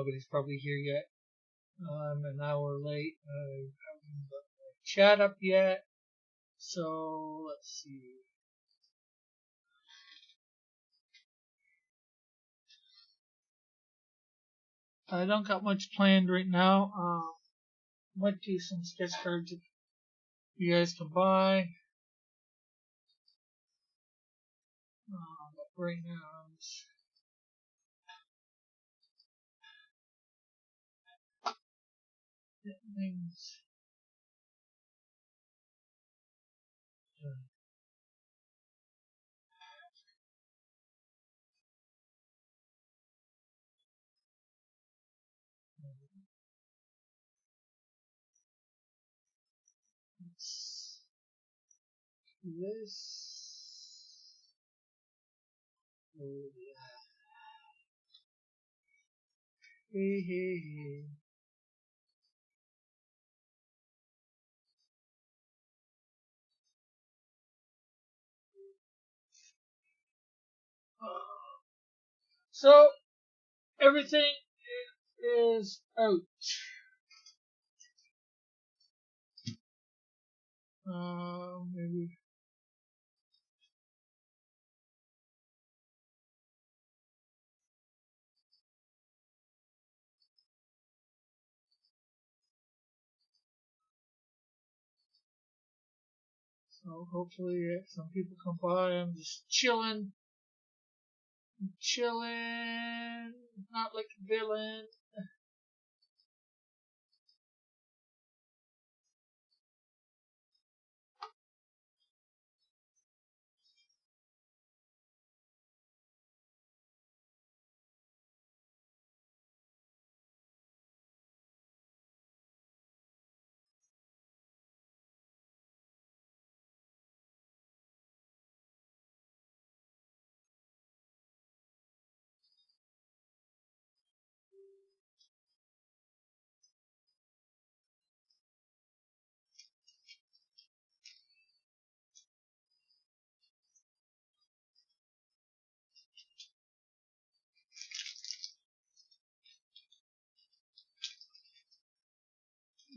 nobody's probably here yet. I'm an hour late. I haven't got my chat up yet. So let's see. I don't got much planned right now. Might do some sketch cards if you guys can buy. But right now, I'm just getting things done. Let's do this. Oh, yeah. Hey, hey, hey. So, everything is out. Maybe. So, hopefully, some people come by. I'm just chilling. Chilling. Not like a villain.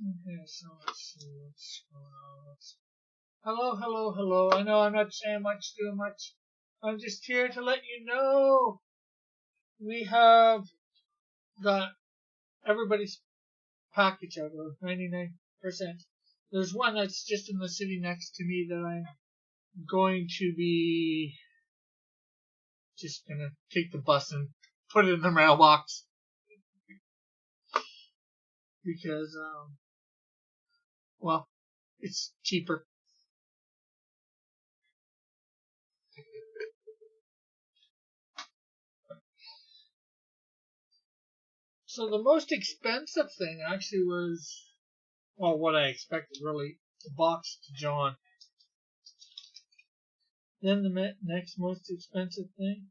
Okay, so let's see what's going on. Hello, hello, hello. I know I'm not saying much, doing much. I'm just here to let you know we have got everybody's package out of 99%. There's one that's just in the city next to me that I'm going to be just gonna take the bus and put it in the mailbox because, well, it's cheaper. So the most expensive thing actually was, well, what I expected really, the box to John. Then the next most expensive thing,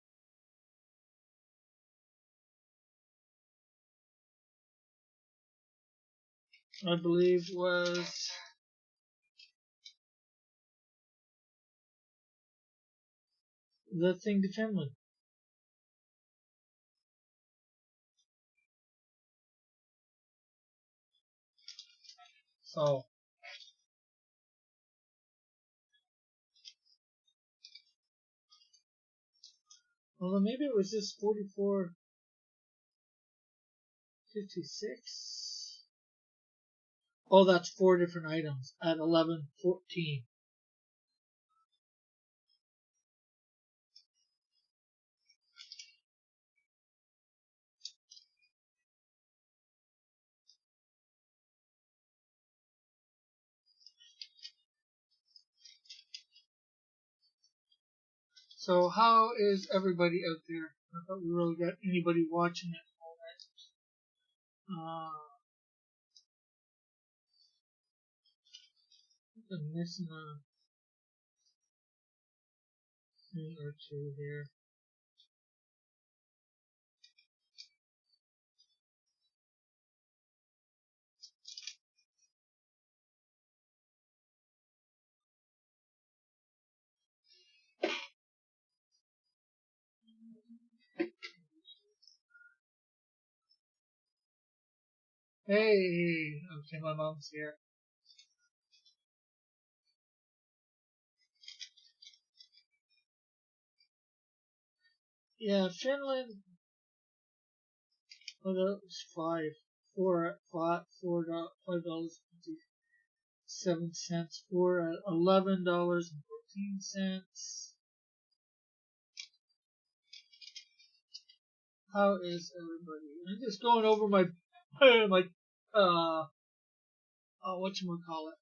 I believe, was the thing to Finland. So, well, then maybe it was just 44.56. Oh, that's 4 different items at 11.14. So how is everybody out there? I thought we really got anybody watching at the moment. I'm missing a thing or two here. Hey, okay, my mom's here. Yeah, Finland. Oh, that was $5.57 for $11.14. How is everybody? I'm just going over my my whatchamacallit,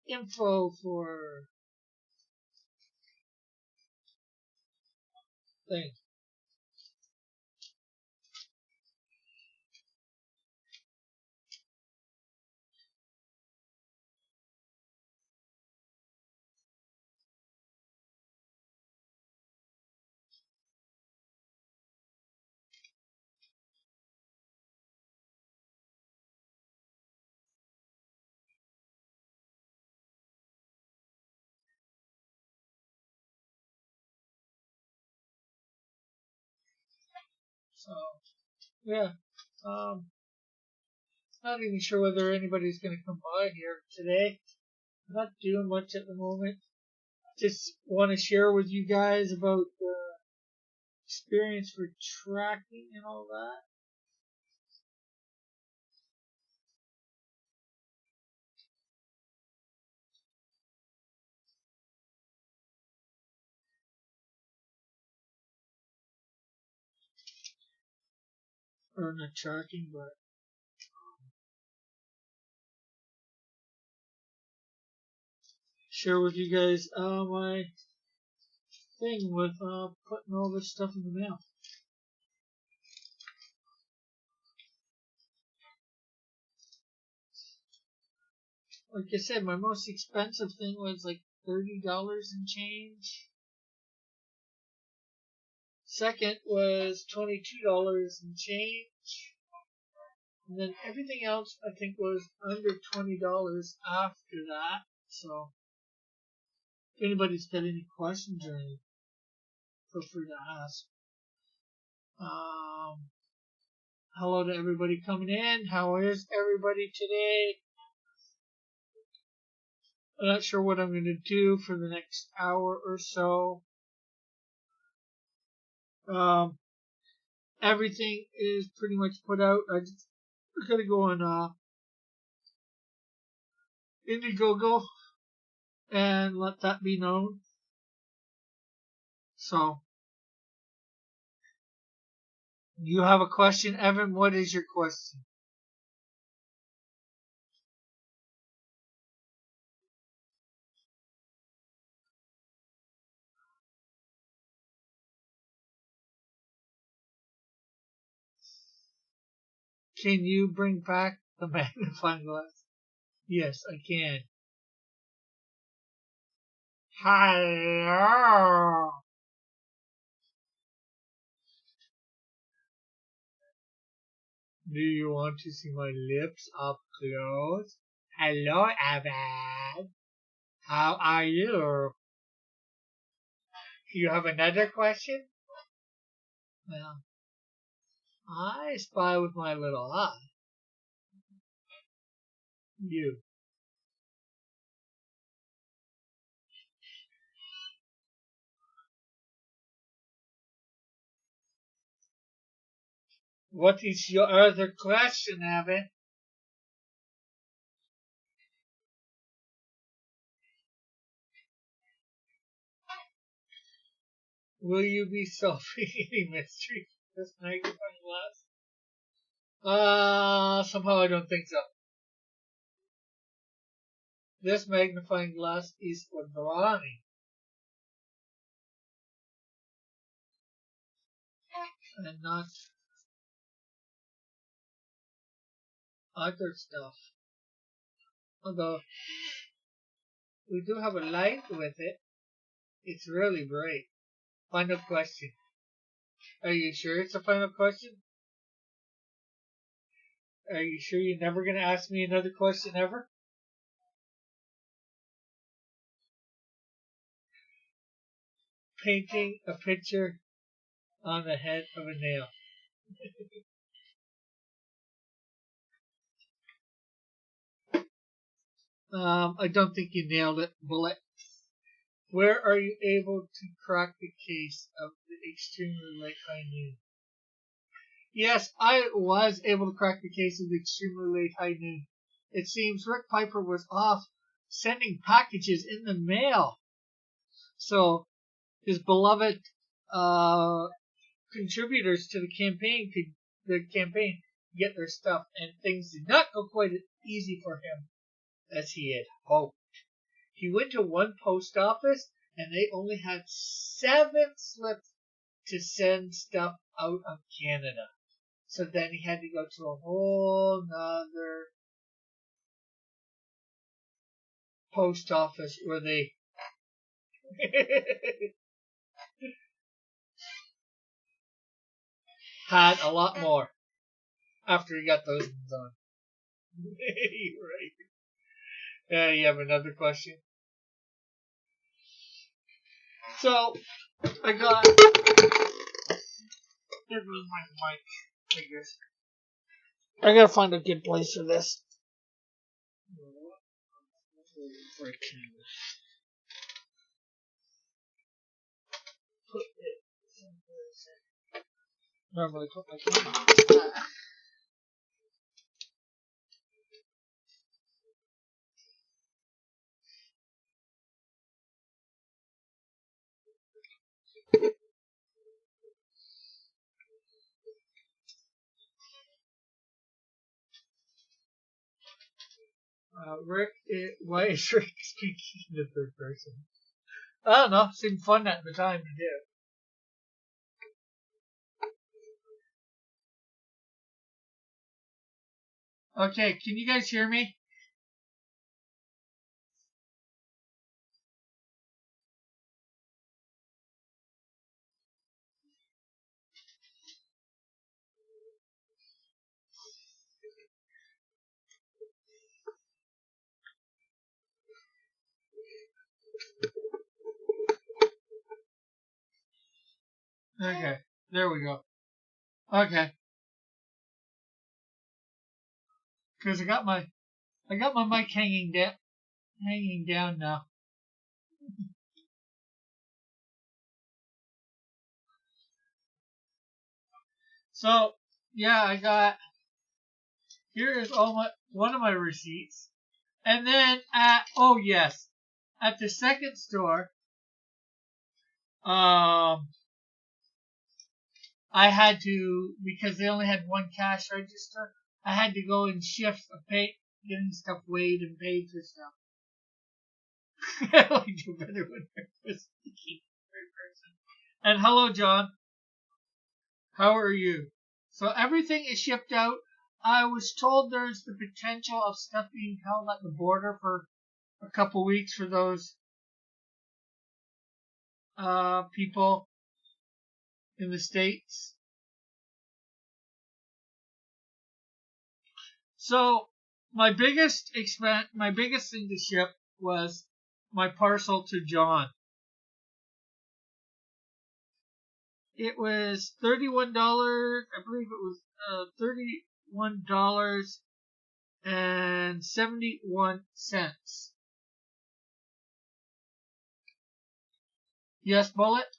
info for things. So yeah, um, not even sure whether anybody's going to come by here today. I'm not doing much at the moment. Just want to share with you guys about the experience for tracking and all that. Or not tracking, but share with you guys my thing with putting all this stuff in the mail. Like I said, my most expensive thing was like $30 and change. Second was $22 and change. And then everything else I think was under $20 after that. So if anybody's got any questions or anything, feel free to ask. Hello to everybody coming in. How is everybody today? I'm not sure what I'm going to do for the next hour or so. Everything is pretty much put out. We're going to go on Indiegogo and let that be known. So, you have a question, Evan? What is your question? Can you bring back the magnifying glass? Yes, I can. Hello. Do you want to see my lips up close? Hello, Evan. How are you? You have another question? Well, I spy with my little eye. You. What is your other question, Evan? Will you be solving any mystery with this magnifying glass? Somehow I don't think so. This magnifying glass is for drawing and not other stuff. Although we do have a light with it, it's really bright. Final question. Are you sure it's a final question? Are you sure you're never going to ask me another question ever? Painting a picture on the head of a nail. I don't think you nailed it, Bullet. Where are you able to crack the case of the extremely late high noon? Yes, I was able to crack the case of the extremely late high noon. It seems Rick Piper was off sending packages in the mail. So his beloved contributors to the campaign get their stuff, and things did not go quite as easy for him as he had hoped. He went to one post office, and they only had 7 slips to send stuff out of Canada. So then he had to go to a whole nother post office where they had a lot more after he got those ones on. You're right. You have another question? So, I got... There goes my mic, I guess. I gotta find a good place for this. Normally put my camera. Rick, why is Rick speaking in the third person? I don't know. Seemed fun at the time to do. Okay, can you guys hear me? Okay, there we go. Okay, because I got my mic hanging down now. So yeah, I got here is one of my receipts, and then at the second store, I had to, because they only had one cash register, I had to go and shift getting stuff weighed and paid for stuff. I like to better when I was speaking third person. And hello, John. How are you? So everything is shipped out. I was told there's the potential of stuff being held at the border for a couple weeks for those people in the States. So my biggest thing to ship was my parcel to John. It was $31. I believe it was $31.71. Yes, Bullet.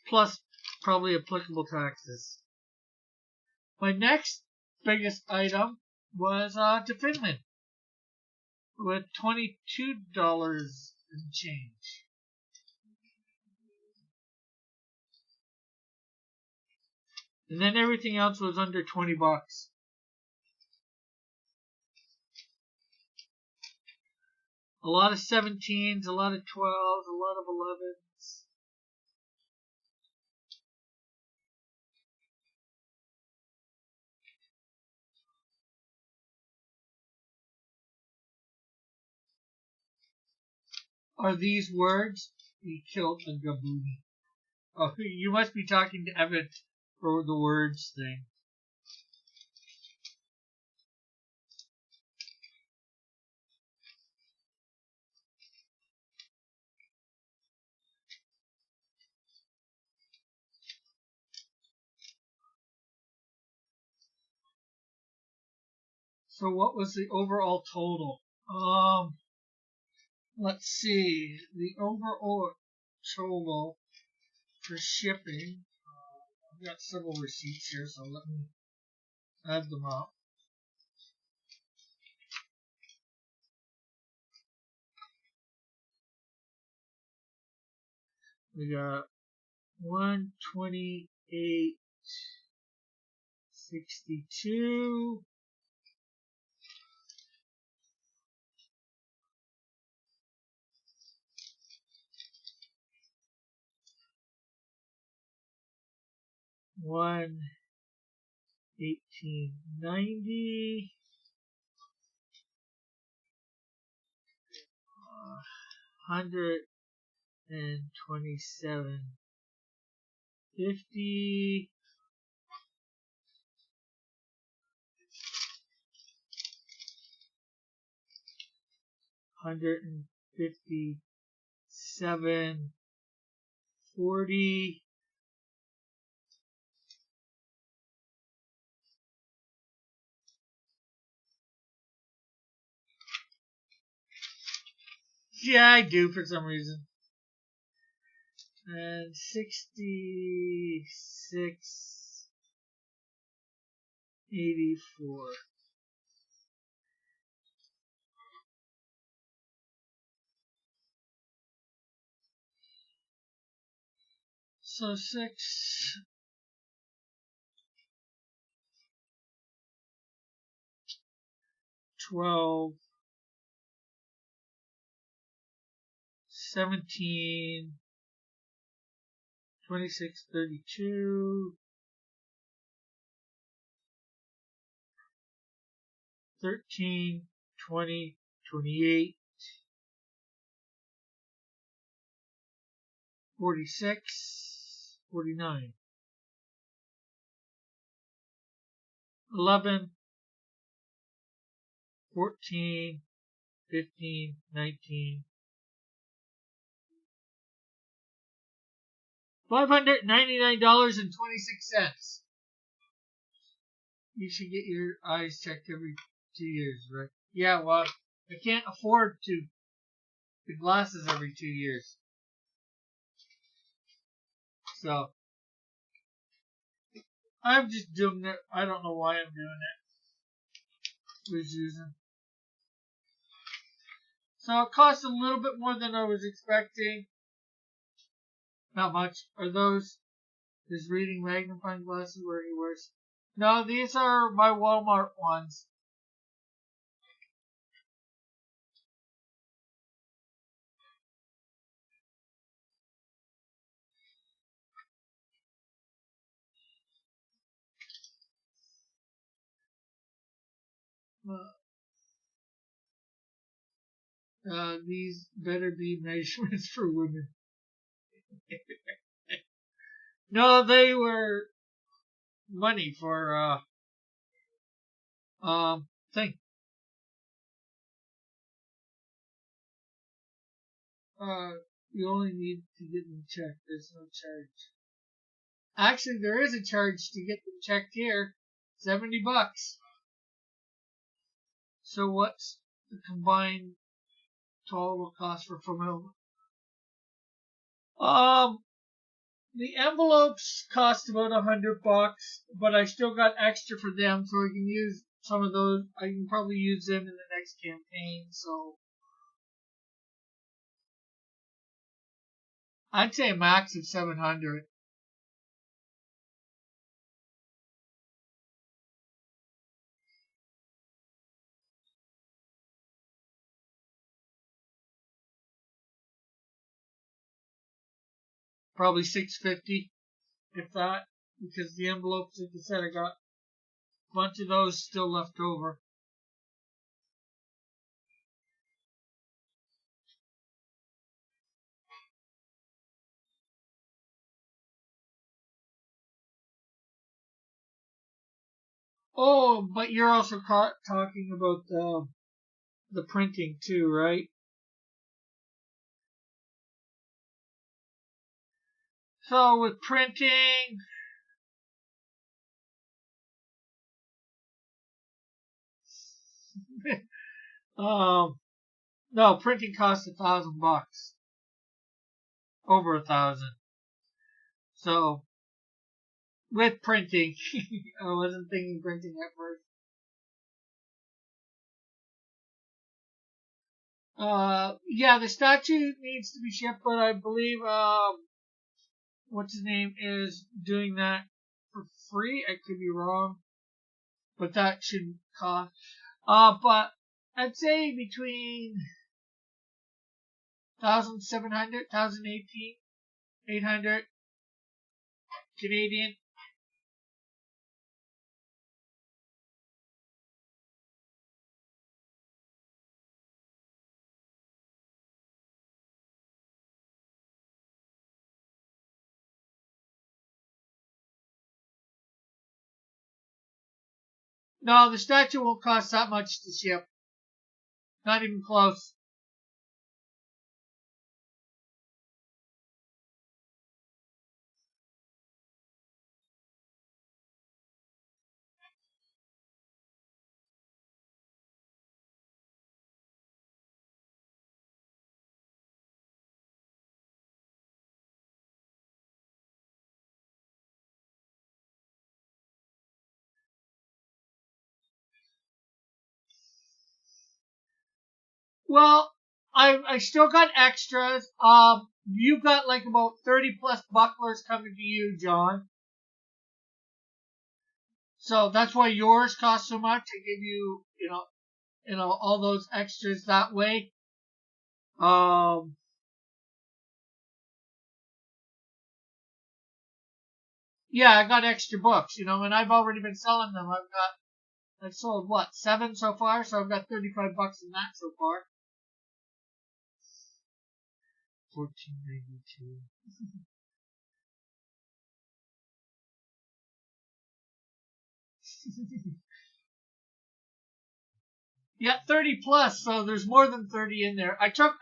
Plus probably applicable taxes. My next biggest item was to Finland with $22 and change. And then everything else was under $20. A lot of 17s, a lot of 12s, a lot of 11s. Are these words? He killed the Gabooni. Oh, you must be talking to Evan for the words thing. So what was the overall total? Let's see. The overall total for shipping. I've got several receipts here, so let me add them up. We got 128.62. $118.90. $127.50. $157.40. Yeah, I do for some reason. And 66.84. So 6, 12, 17, 26, 32, 13, 20, 28, 46, 49, 11, 14, 15, 19, $599.26. You should get your eyes checked every 2 years, right? Yeah, well, I can't afford to the glasses every 2 years. So, I'm just doing it. I don't know why I'm doing it. Who's using? So it cost a little bit more than I was expecting. Not much. Are those his reading magnifying glasses where he wears? No, these are my Walmart ones. These better be measurements for women. No, they were money for thing. You only need to get them checked. There's no charge. Actually, there is a charge to get them checked here. $70. So what's the combined total cost for fulfillment? The envelopes cost about $100, but I still got extra for them, so I can use some of those. I can probably use them in the next campaign. So I'd say a max of 700. Probably 650, if that, because the envelopes, like I said, I got a bunch of those still left over. Oh, but you're also talking about the printing too, right? So with printing, No, printing costs $1,000, over 1,000. So with printing, I wasn't thinking printing at first. Yeah, the statue needs to be shipped, but I believe what's his name is doing that for free. I could be wrong, but that shouldn't cost. But I'd say between 1,700, 1,018, 800 Canadian. No, the statue won't cost that much to ship. Not even close. Well, I still got extras. You've got like about 30 plus bucklers coming to you, John. So that's why yours cost so much. I give you, all those extras that way. Um, yeah, I got extra books, and I've already been selling them. I've sold what, 7 so far, so I've got $35 in that so far. 14.92. Yeah, 30 plus, so there's more than 30 in there. I kept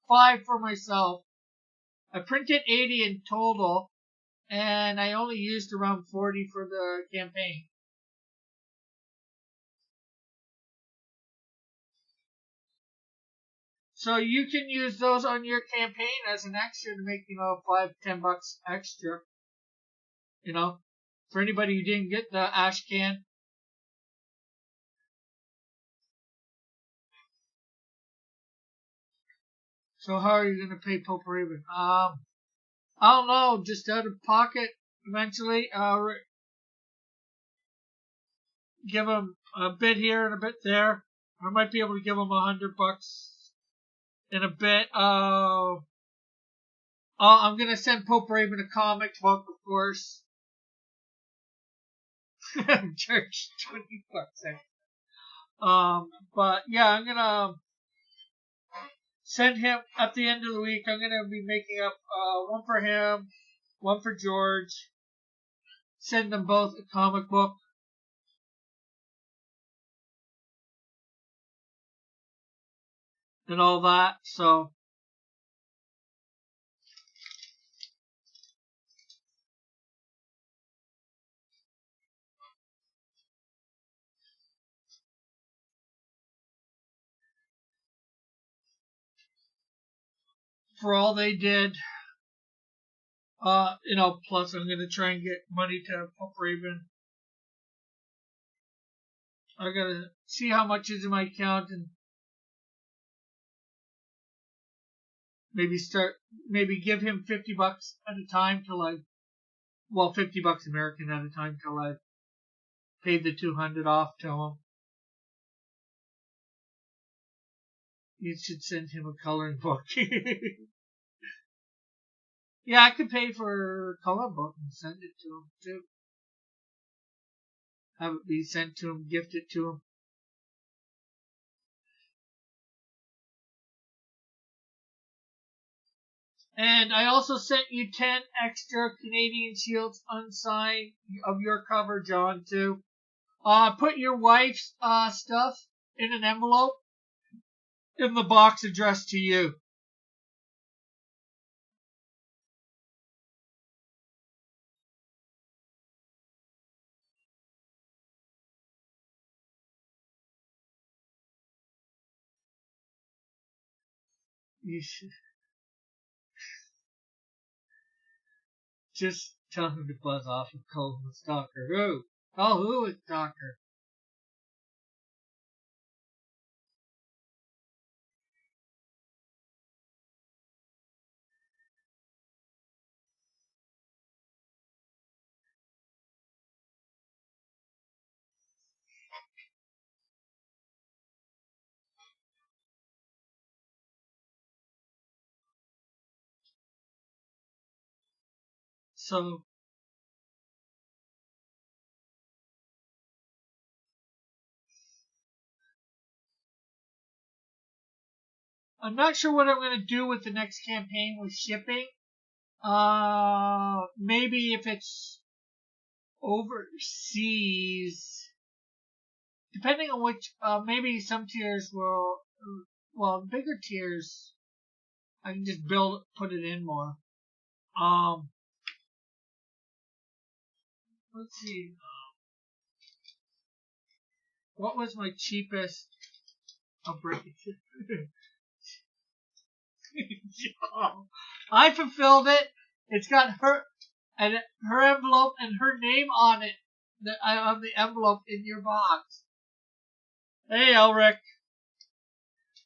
5 for myself. I printed 80 in total, and I only used around 40 for the campaign. So you can use those on your campaign as an extra to make, $5-10 extra. For anybody who didn't get the ash can. So how are you gonna pay Pope Raven? I don't know, just out of pocket eventually. Give him a bit here and a bit there. I might be able to give him $100 in a bit. I'm gonna send Pope Raven a comic book, of course. Church, $20. But yeah, I'm gonna send him at the end of the week. I'm gonna be making up one for him, one for George. Send them both a comic book. And all that. So for all they did, plus I'm gonna try and get money to Pope Raven. I gotta see how much is in my account and maybe give him $50 at a time till $50 American at a time till I paid the 200 off to him. You should send him a coloring book. Yeah, I could pay for a coloring book and send it to him too. Have it be sent to him, gift it to him. And I also sent you 10 extra Canadian Shields unsigned of your cover, John, too. Put your wife's stuff in an envelope in the box addressed to you. You should just tell him to buzz off and call him a stalker. Who? Oh, who is stalker? So, I'm not sure what I'm going to do with the next campaign with shipping. Maybe if it's overseas, depending on which, maybe some tiers will, well, bigger tiers, I can just put it in more. Um, let's see. What was my cheapest upgrade? I fulfilled it. It's got her and her envelope and her name on it. On the envelope in your box. Hey, Elric.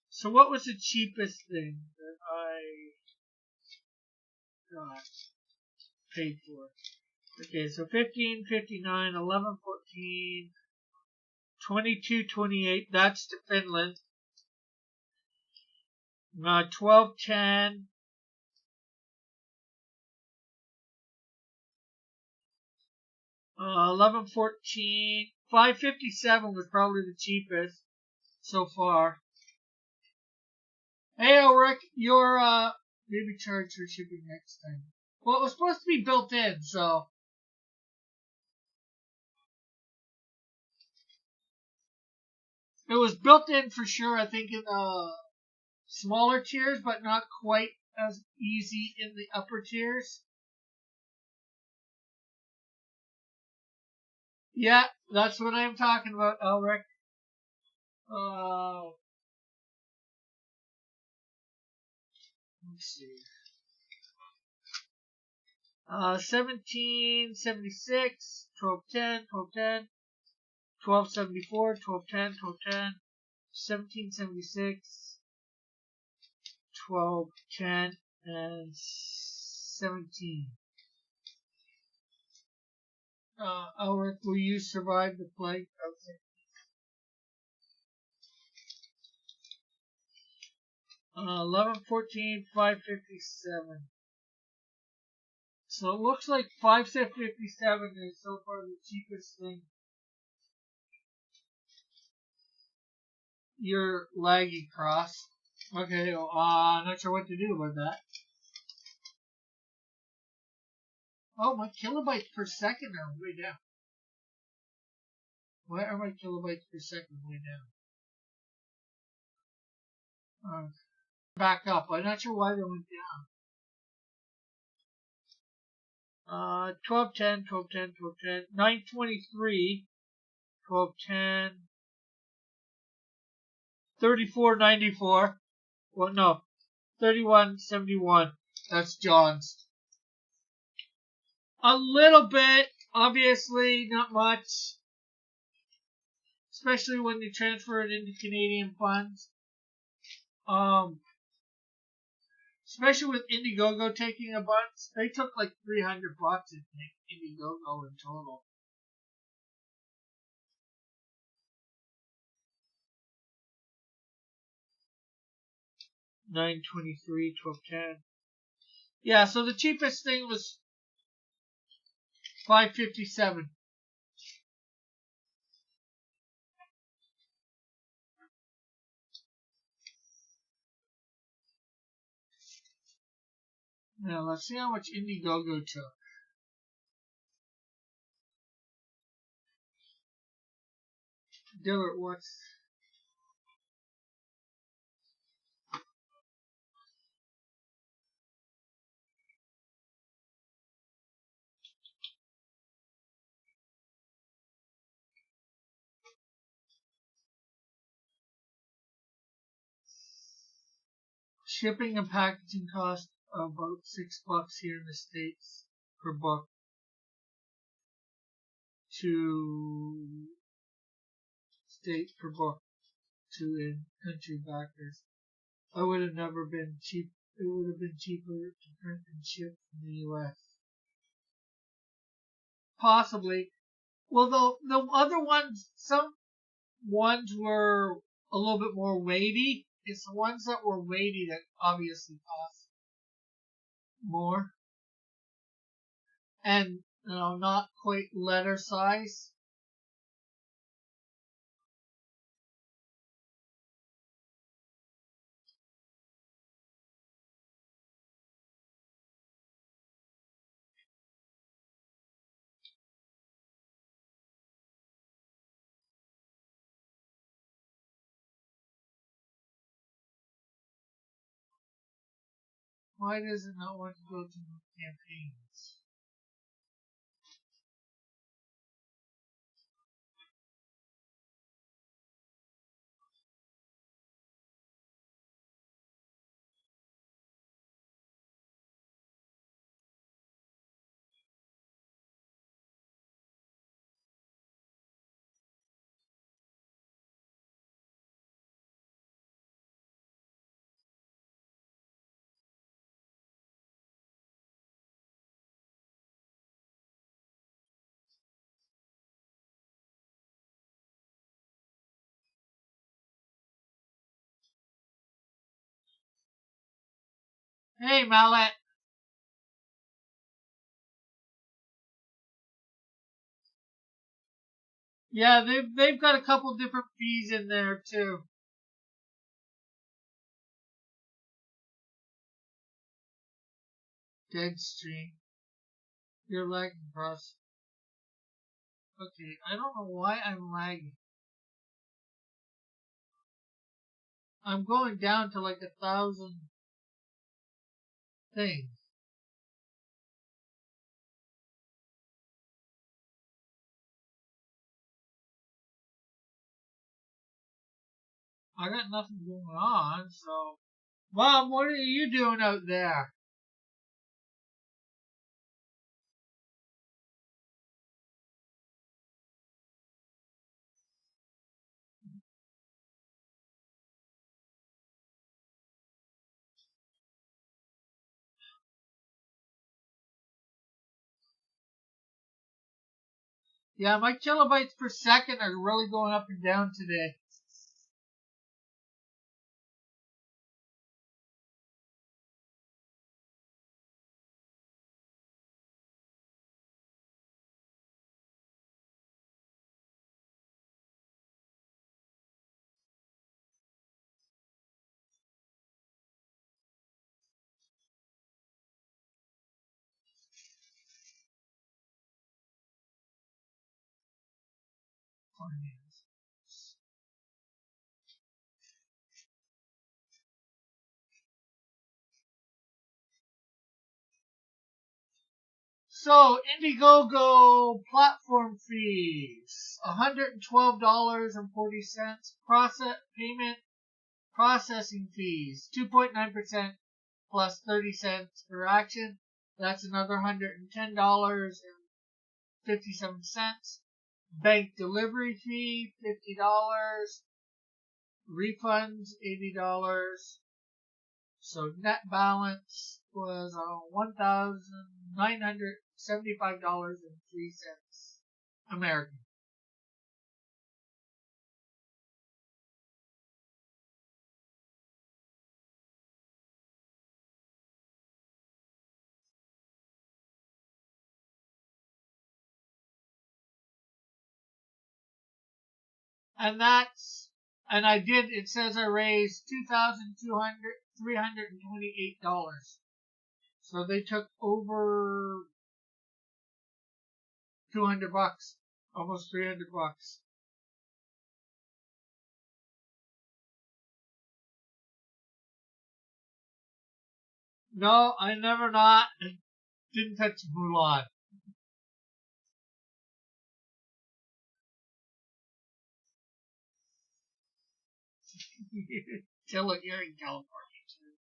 So what was the cheapest thing that I got paid for? Okay, so 15, 59, 11, 14, 22, 28. That's to Finland. 12, 10. 11, 14. 557 was probably the cheapest so far. Hey, Ulrich, you're, maybe charge for shipping next time. Well, it was supposed to be built in, so. It was built in for sure, I think, in the smaller tiers, but not quite as easy in the upper tiers. Yeah, that's what I'm talking about, Ulrich. Let's see. 1776, 1210, 1210, 1274, 1210, 1210, 1776, 1210, and 17. Ulrich, will you survive the plague? Okay. 11, 14, 557. So it looks like 557 is so far the cheapest thing. You're laggy, Cross. Okay, not sure what to do about that. Oh, my kilobytes per second are way down. Why are my kilobytes per second way down? Back up. I'm not sure why they went down. 1210, 1210, 1210, 923, 1210, 3494. Well, no, 3171. That's John's. A little bit, obviously, not much. Especially when you transfer it into Canadian funds. Especially with Indiegogo taking a bunch. They took like $300 in Indiegogo in total. $923, $12.10. Yeah, so the cheapest thing was $557. Now let's see how much Indiegogo took. Dillard, what's... Shipping and packaging cost about $6 here in the States per book to States per book to in country backers. It would have never been cheap. It would have been cheaper to print and ship from the U.S. Possibly. Well, the other ones, some ones were a little bit more weighty. It's the ones that were weighty that obviously cost more, and not quite letter size. Why does it not want to go to campaigns? Hey, Mallet. Yeah, they've got a couple different fees in there too. Deadstream. You're lagging, Russ. Okay, I don't know why I'm lagging. I'm going down to like 1,000 things. I got nothing going on, so. Mom, what are you doing out there? Yeah, my kilobytes per second are really going up and down today. So, Indiegogo platform fees, $112.40. Processing fees, 2.9% plus 30 cents per action. That's another $110.57. Bank delivery fee, $50. Refunds, $80. So net balance was $1,975.03 American. And it says I raised $2,328. So they took over $200, almost $300. No, I never not didn't touch Mulan. Till you're in California too.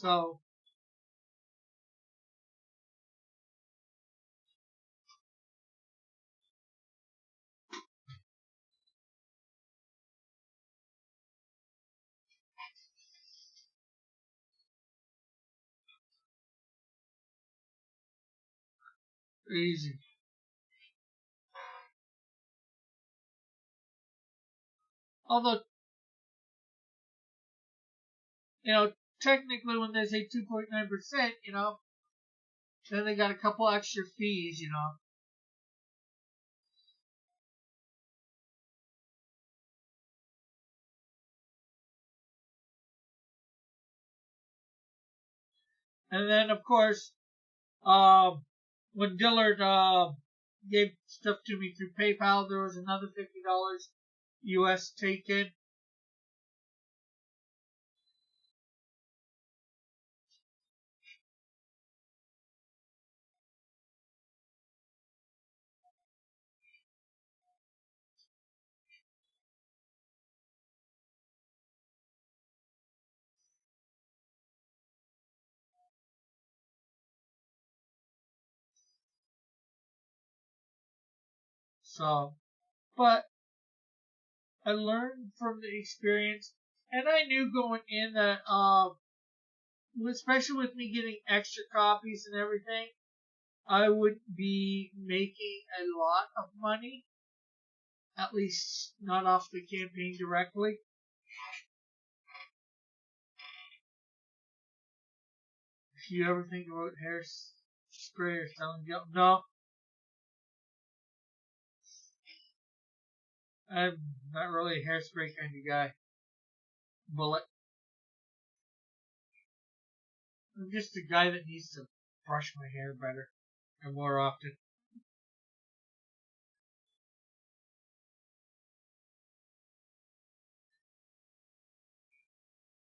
So, easy. Although, you know, technically when they say 2.9%, you know, then they got a couple extra fees, you know. And then, of course, when Dillard gave stuff to me through PayPal, there was another $50 US taken. So, but I learned from the experience, and I knew going in that, especially with me getting extra copies and everything, I would be making a lot of money, at least not off the campaign directly. If you ever think about hairspray or selling gel, no, I'm not really a hairspray kind of guy. Bullet. I'm just a guy that needs to brush my hair better and more often.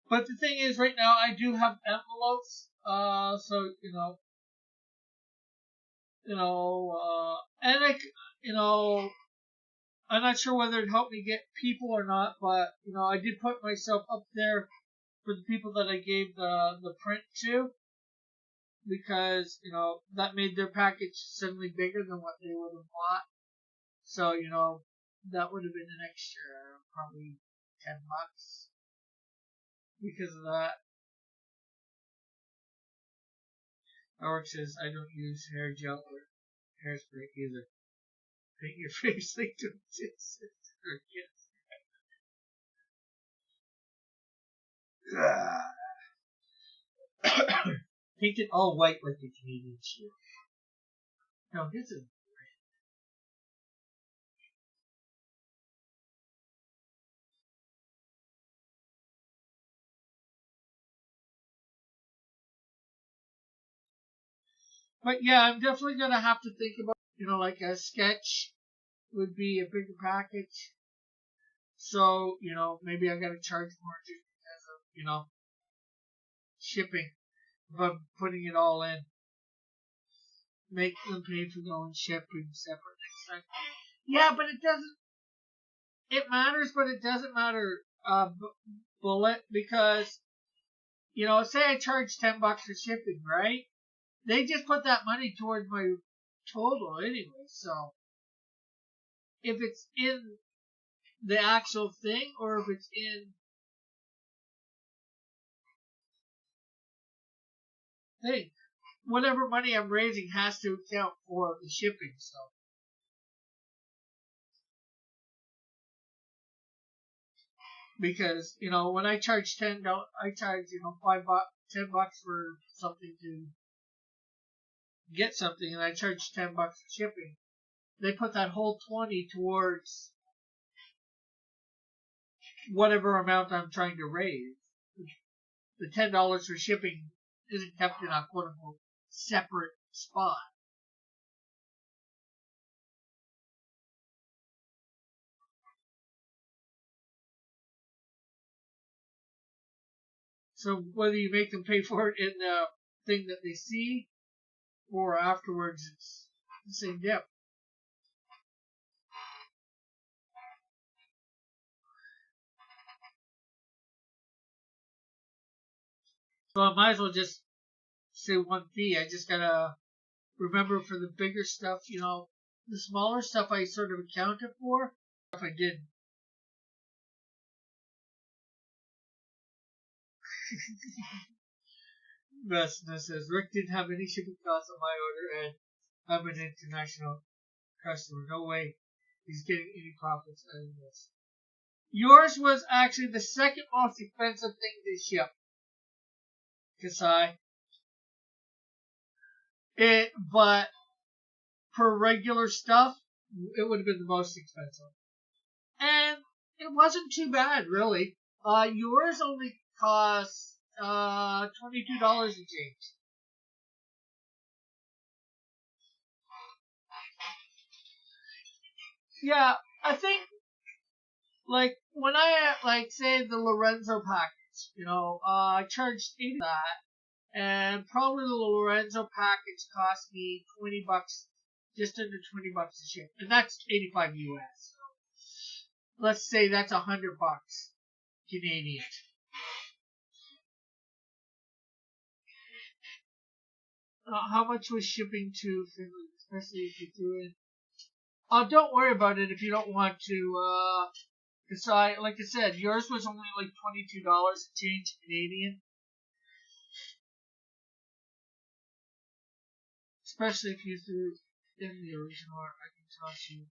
But the thing is, right now I do have envelopes. So and I'm not sure whether it helped me get people or not, but I did put myself up there for the people that I gave the print to because that made their package suddenly bigger than what they would have bought. So that would have been an extra probably $10 because of that. Howard says I don't use hair gel or hairspray either. Paint your face like to or paint it all white like a Canadian shirt. No, this is. But yeah, I'm definitely gonna have to think about like a sketch would be a bigger package. So maybe I gotta charge more just because of shipping. If I'm putting it all in, make them pay for their own shipping separate next time. Yeah, but it doesn't. It matters, but it doesn't matter. Bullet because say I charge $10 for shipping, right? They just put that money towards my total anyway. So if it's in the actual thing or if it's in thing, whatever money I'm raising has to account for the shipping. So because when I charge I charge $5, $10 for something to get something, and I charge $10 for shipping. They put that whole 20 towards whatever amount I'm trying to raise. The $10 for shipping isn't kept in a quote unquote separate spot. So whether you make them pay for it in the thing that they see or afterwards, it's the same dip. So I might as well just say one fee. I just gotta remember for the bigger stuff, the smaller stuff I sort of accounted for. If I didn't. Vesna says Rick didn't have any shipping costs on my order, and I'm an international customer. No way he's getting any profits out of this. Yours was actually the second most expensive thing to ship, Kasai. But for regular stuff, it would have been the most expensive. And it wasn't too bad, really. Yours only cost $22 and change. Yeah, I think like when I say the Lorenzo package, I charged $80 for that, and probably the Lorenzo package cost me $20, just under $20 to ship, and that's 85 US. Let's say that's $100 Canadian. How much was shipping to Finland, especially if you threw in? Don't worry about it if you don't want to. Cause like I said, yours was only like $22 change Canadian. Especially if you threw in the original art, I can toss you.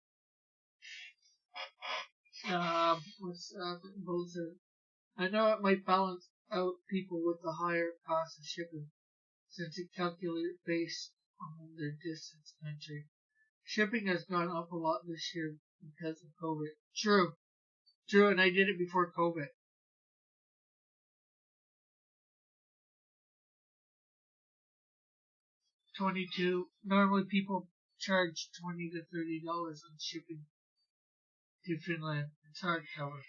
What's both are. I know it might balance out people with the higher cost of shipping, since it calculates based on their distance entry. Shipping has gone up a lot this year because of COVID. True, and I did it before COVID. 22. Normally people charge $20 to $30 on shipping to Finland. It's hardcover.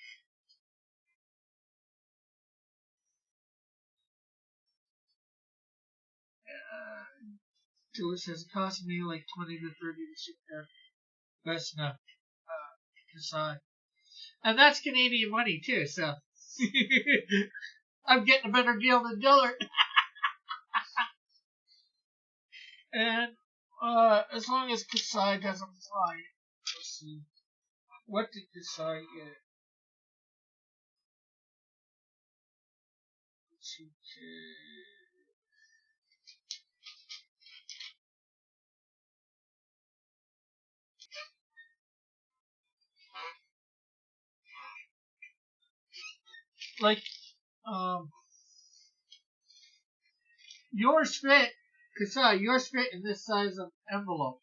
Julie says it cost me like 20 to 30 to ship there. Best enough. Decide. And that's Canadian money too, so I'm getting a better deal than Dillard. And as long as Kasai doesn't fly, let's see. What did Kasai get? Like, yours fit, Kasai, yours fit in this size of envelope.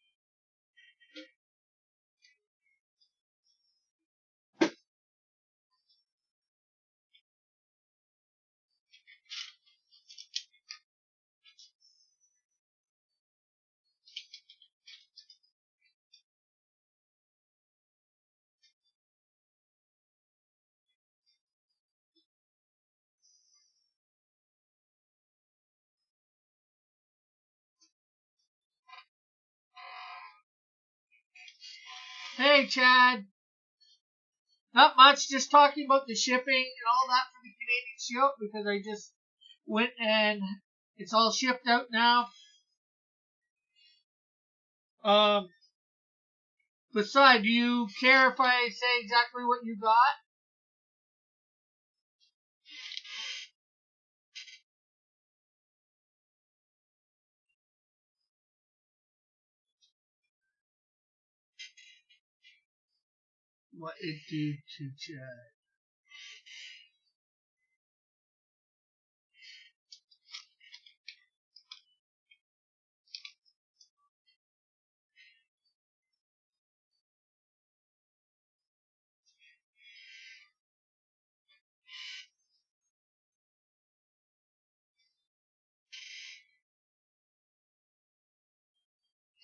Hey, Chad. Not much, just talking about the shipping and all that for the Canadian ship because I just went and it's all shipped out now. Besides, do you care if I say exactly what you got? What it did to Chad.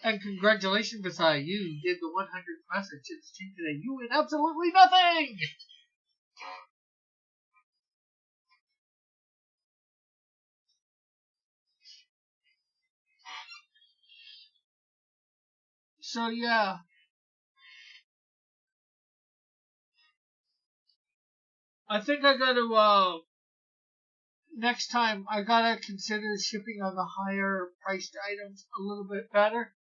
And congratulations, Basai, you did the 100th message in the stream today. You win absolutely nothing! So, yeah. I think I gotta, next time I gotta consider shipping on the higher priced items a little bit better.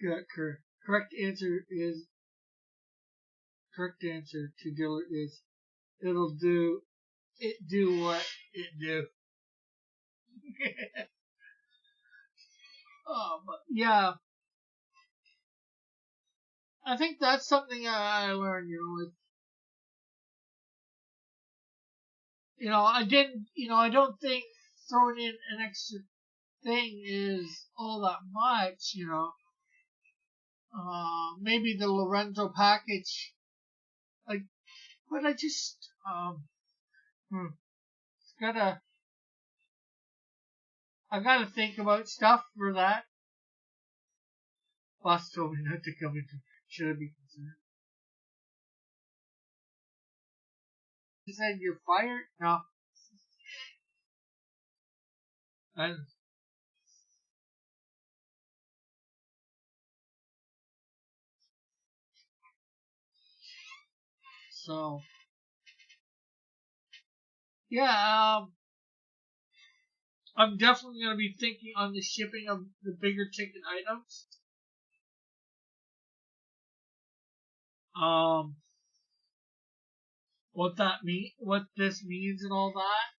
Yeah, correct answer to Dillard is it'll do what it do. But yeah, I think that's something I learned. I don't think throwing in an extra thing is all that much. Maybe the Lorenzo package, like, but I just hmm, gotta I gotta think about stuff for that. Boss told me not to come into. Should I be concerned? He said you're fired. No, I, so yeah. I'm definitely gonna be thinking on the shipping of the bigger ticket items. Um, what this means, and all that.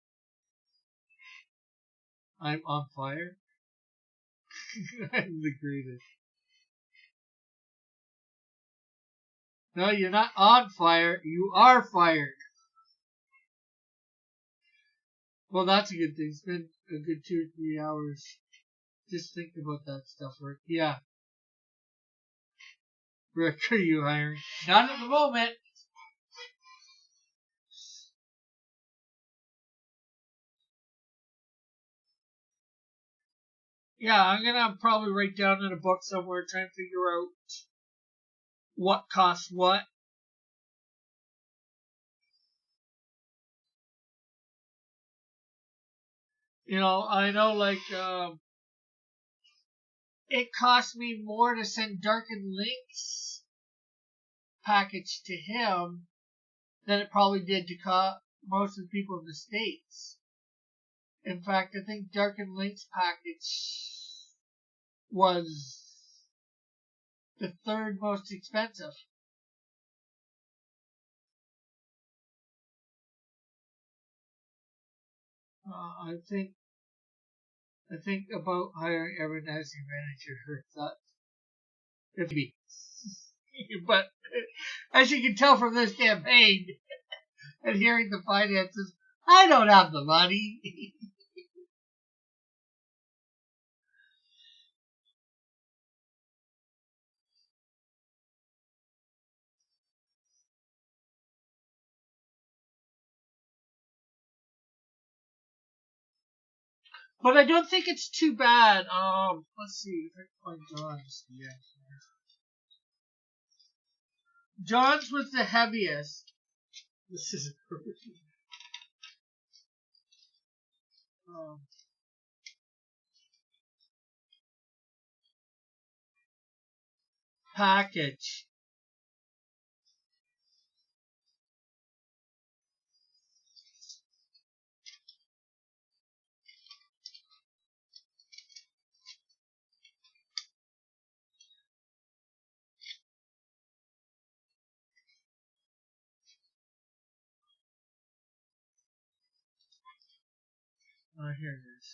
I'm on fire. I'm the greatest. No, you're not on fire. You are fired. Well, that's a good thing. Spend a good 2 or 3 hours just thinking about that stuff, Rick. Yeah. Rick, are you hiring? Not at the moment. Yeah, I'm gonna probably write down in a book somewhere, try and figure out what costs what. I know, like, it cost me more to send Darken Link's package to him than it probably did to most of the people in the States. In fact, I think Darken Link's package was the third most expensive. I think about hiring everyone as your manager. That if be, but as you can tell from this campaign and hearing the finances, I don't have the money. But I don't think it's too bad. Let's see if I can find John's. Yeah, John's was the heaviest. This is um, package. Oh, here it is.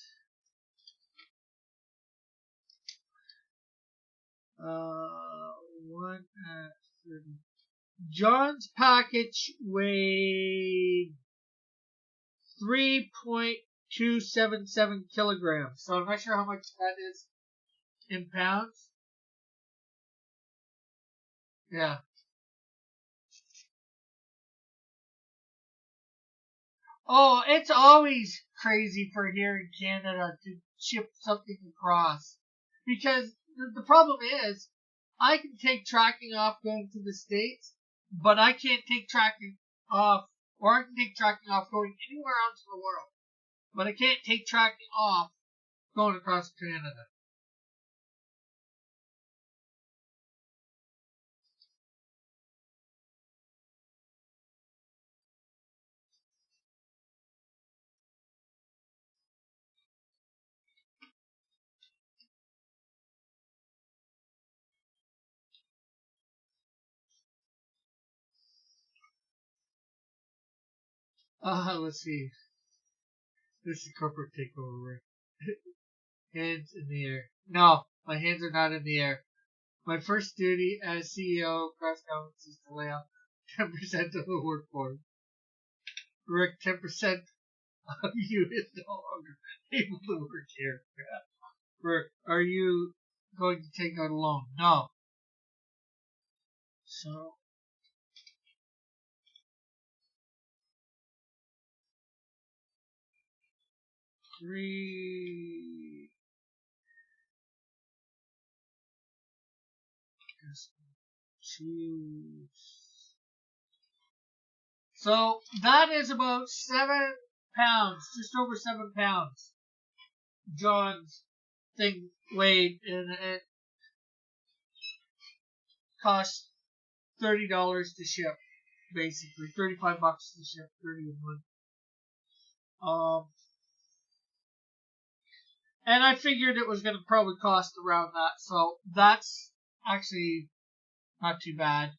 One at 30. John's package weighed 3.277 kilograms. So I'm not sure how much that is in pounds. Yeah. Oh, it's always crazy for here in Canada to ship something across. Because the problem is, I can take tracking off going to the States, but I can't take tracking off, or I can take tracking off going anywhere else in the world. But I can't take tracking off going across Canada. Let's see. This is corporate takeover, Rick. Hands in the air. No, my hands are not in the air. My first duty as CEO of Cross Governments is to lay off 10% of the workforce. Rick, 10% of you is no longer able to work here. Rick, are you going to take out a loan? No. So, three. Choose. So that is about 7 pounds, just over 7 pounds. John's thing weighed, and it cost $30 to ship, basically $35 to ship, 30 and I figured it was going to probably cost around that, so that's actually not too bad.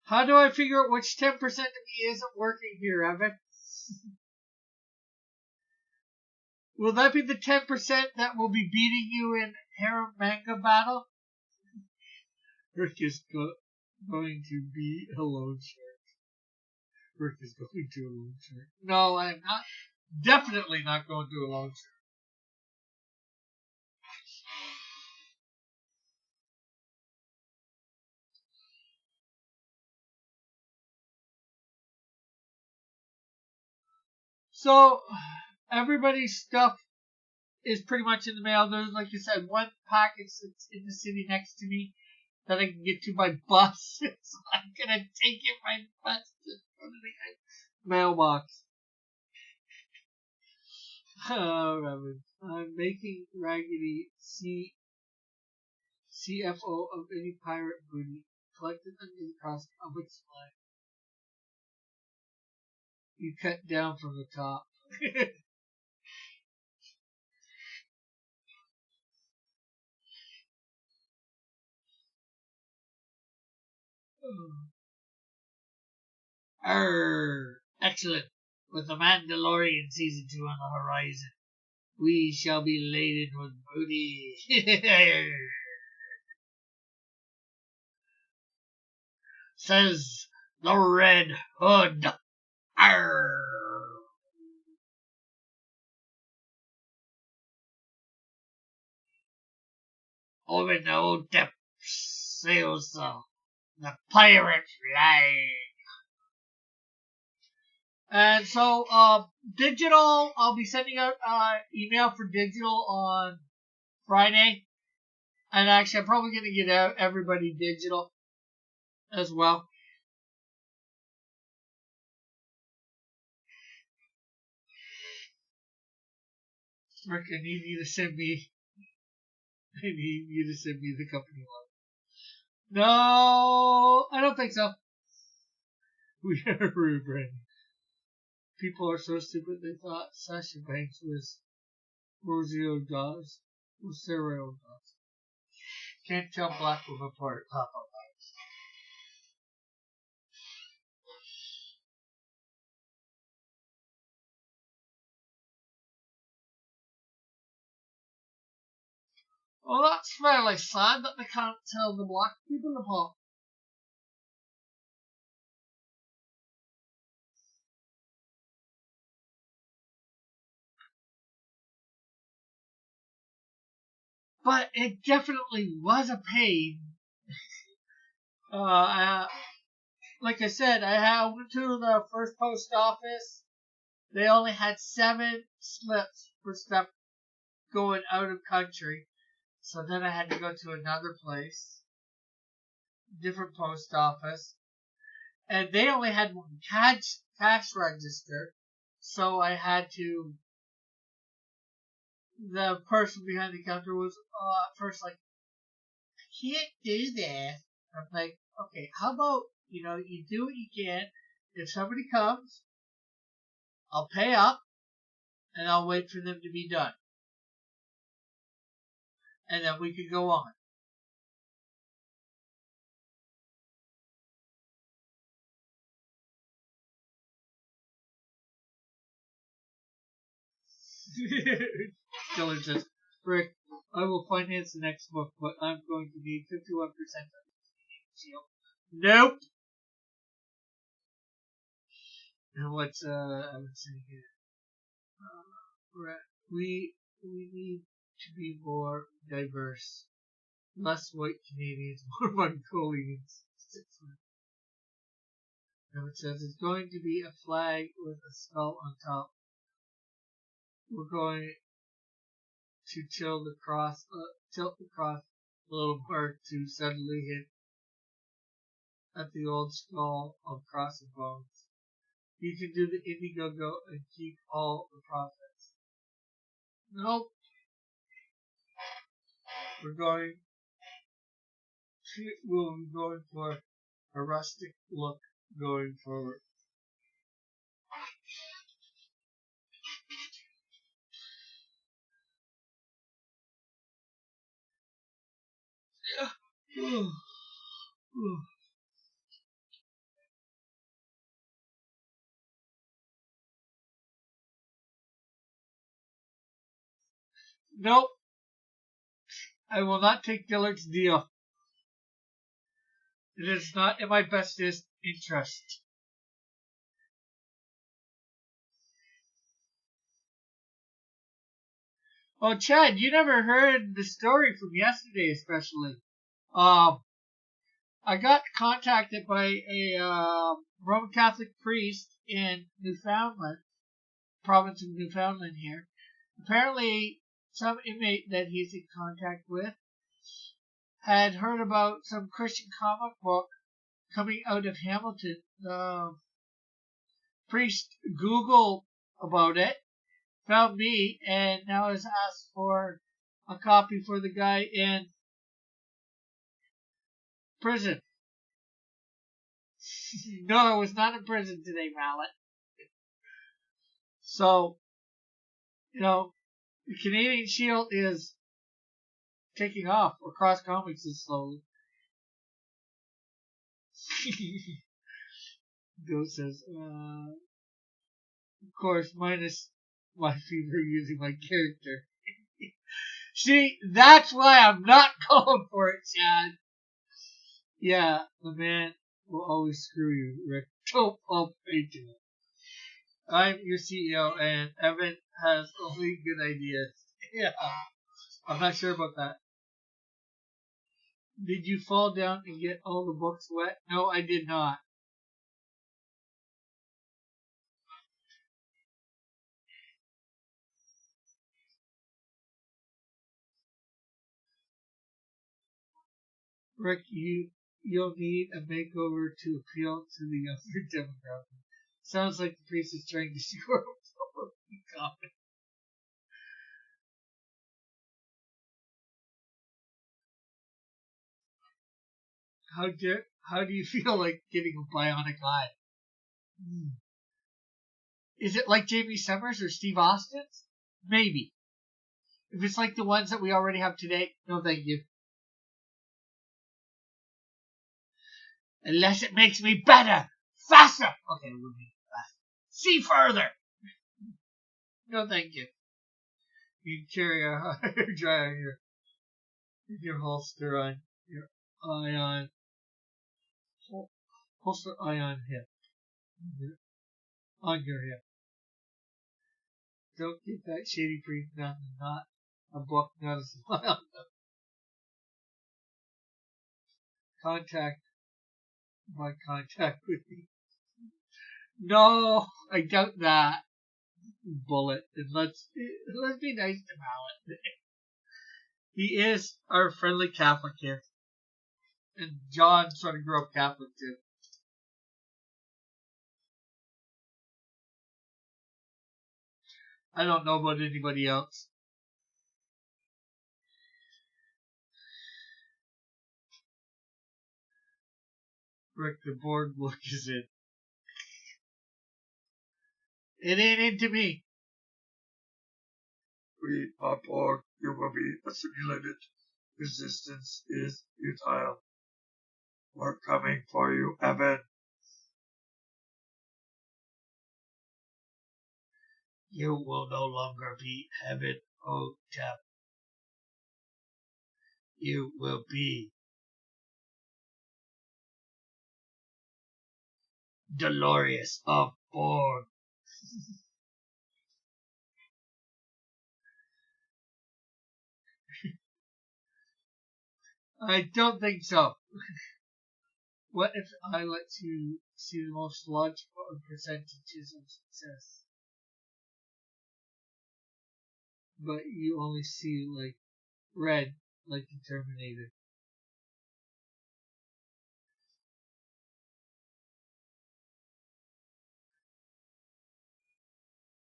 How do I figure out which 10% of me isn't working here, Evan? Will that be the 10% that will be beating you in harem manga battle? Rick is going to be a loan shark. Rick is going to a loan shark. No, I'm not. Definitely not going to a loan shark. So, everybody's stuff is pretty much in the mail. There's, like you said, one package that's in the city next to me that I can get to by bus. So I'm going to take it by bus to go to the mailbox. Oh, Robin. I'm making Raggedy CFO of any pirate booty collected under the cost of its life. You cut down from the top. Arr! Excellent. With the Mandalorian season 2 on the horizon, we shall be laden with booty. Says the Red Hood. Arr! Over the old depths sails the pirate flag. And so, digital, I'll be sending out email for digital on Friday. And actually, I'm probably going to get out everybody digital as well. Rick, I need you to send me. I need you to send me the company one. No, I don't think so. We are rebranding. People are so stupid they thought Sasha Banks was Rosario Dawes. Rosario Dawes. Can't tell black women apart. Well, that's fairly sad that they can't tell the black people apart. But it definitely was a pain. Like I said, I went to the first post office. They only had 7 slips for stuff going out of country. So then I had to go to another place, different post office. And they only had one cash register. So I had to, the person behind the counter was at first like, I can't do that. I'm like, okay, how about, you do what you can. If somebody comes, I'll pay up, and I'll wait for them to be done. And then we could go on. Dillard says, Rick, I will finance the next book, but I'm going to need 51% of the shield. Nope! And what's, I would say here? We need to be more diverse. Less white Canadians, more Mongolians. And it says it's going to be a flag with a skull on top. We're going to tilt the cross a little more to suddenly hit at the old skull of crossbones. You can do the Indiegogo and keep all the profits. Nope. We're going for a rustic look going forward. Nope. I will not take Dillard's deal. It is not in my best interest. Oh, Chad, you never heard the story from yesterday, especially. I got contacted by a Roman Catholic priest in Newfoundland, province of Newfoundland here. Apparently, some inmate that he's in contact with had heard about some Christian comic book coming out of Hamilton. The priest Googled about it, found me, and now has asked for a copy for the guy in prison. No, I was not in prison today, Mallet. So, the Canadian Shield is taking off across comics is slowly. Bill says, of course, minus my fever using my character. See, that's why I'm not going for it, Chad. Yeah, the man will always screw you, Rick. Don't fall prey to it. I'm your CEO, and Evan has only good ideas. Yeah, I'm not sure about that. Did you fall down and get all the books wet? No, I did not. Rick, you'll need a makeover to appeal to the younger demographic. Sounds like the priest is trying to score a comment. How do you feel like getting a bionic eye? Is it like Jamie Summers or Steve Austin's? Maybe. If it's like the ones that we already have today, no thank you. Unless it makes me better, faster. Okay, we'll make it faster. See further. No thank you. You can carry a hair dryer in your holster on your ion holster ion hip on your hip. Don't get that shady brief done. Not a book, not a smile. Contact with me. No, I doubt that. Bullet, and let's be nice to Mallet. He is our friendly Catholic here, and John sort of grew up Catholic too. I don't know about anybody else. Rick, the boardwalk is in. It ain't into me. We are Borg. You will be assimilated. Resistance is futile. We're coming for you, Evan. You will no longer be Heaven Hotep. You will be Dolores of Borg. I don't think so. What if I let you see the most logical percentages of success? But you only see like red, like the Terminator.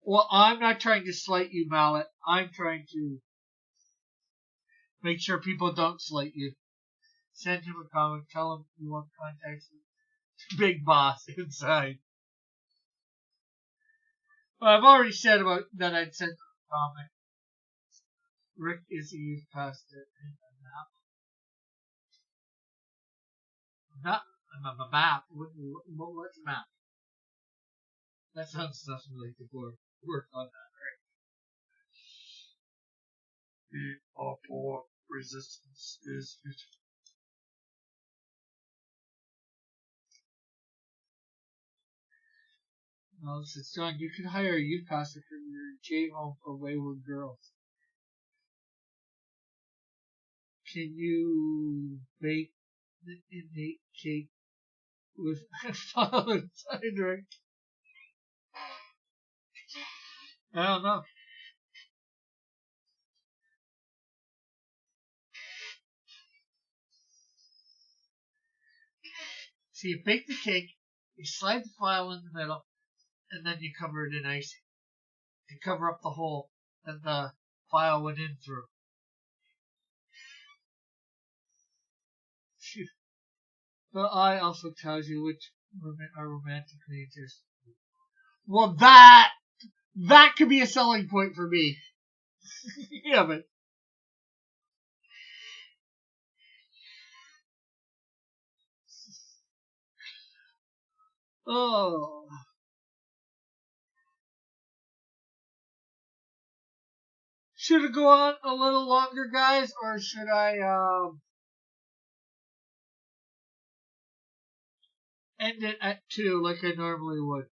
Well, I'm not trying to slight you, Mallet. I'm trying to make sure people don't slight you. Send him a comment. Tell him you want contact with Big Boss inside. Well, I've already said about that I'd send him a comment. Rick is a youth pastor in a map. Not a map. What's a map? That sounds nothing like the board. Work on that, right? We are Borg. Resistance is futile. Well, says John, you can hire a youth pastor for your J home for wayward girls. Can you bake the innate cake with fallen cider? I don't know. So you bake the cake, you slide the file in the middle, and then you cover it in icing to cover up the hole that the file went in through. The eye also tells you which women are romantically interested. Well, that could be a selling point for me. Yeah, but oh, should it go on a little longer, guys, or should I end it at 2 like I normally would?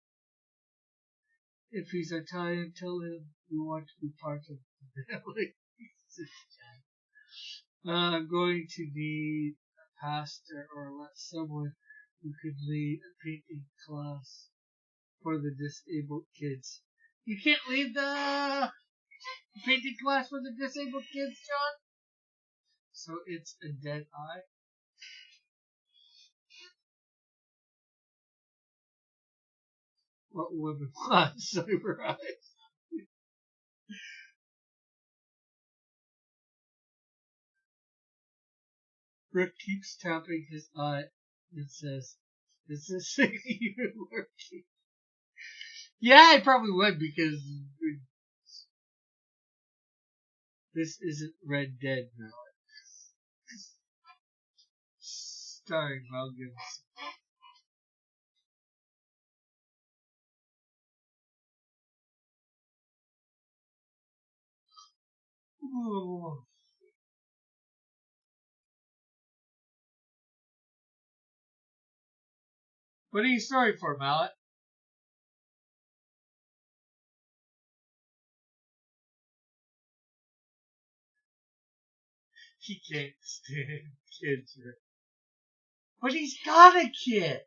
If he's Italian, tell him you want to be part of the family. I'm going to need a pastor or let someone who could lead a painting class for the disabled kids. You can't lead the painting class for the disabled kids, John? So it's a dead eye? What women want cyber eyes? Rick keeps tapping his eye and says, is this thing even working? Yeah, I probably would because this isn't Red Dead now. Starring Mel Gibson. Ooh. What are you sorry for, Mallet? He can't stand kids, Rick. But he's got a kid!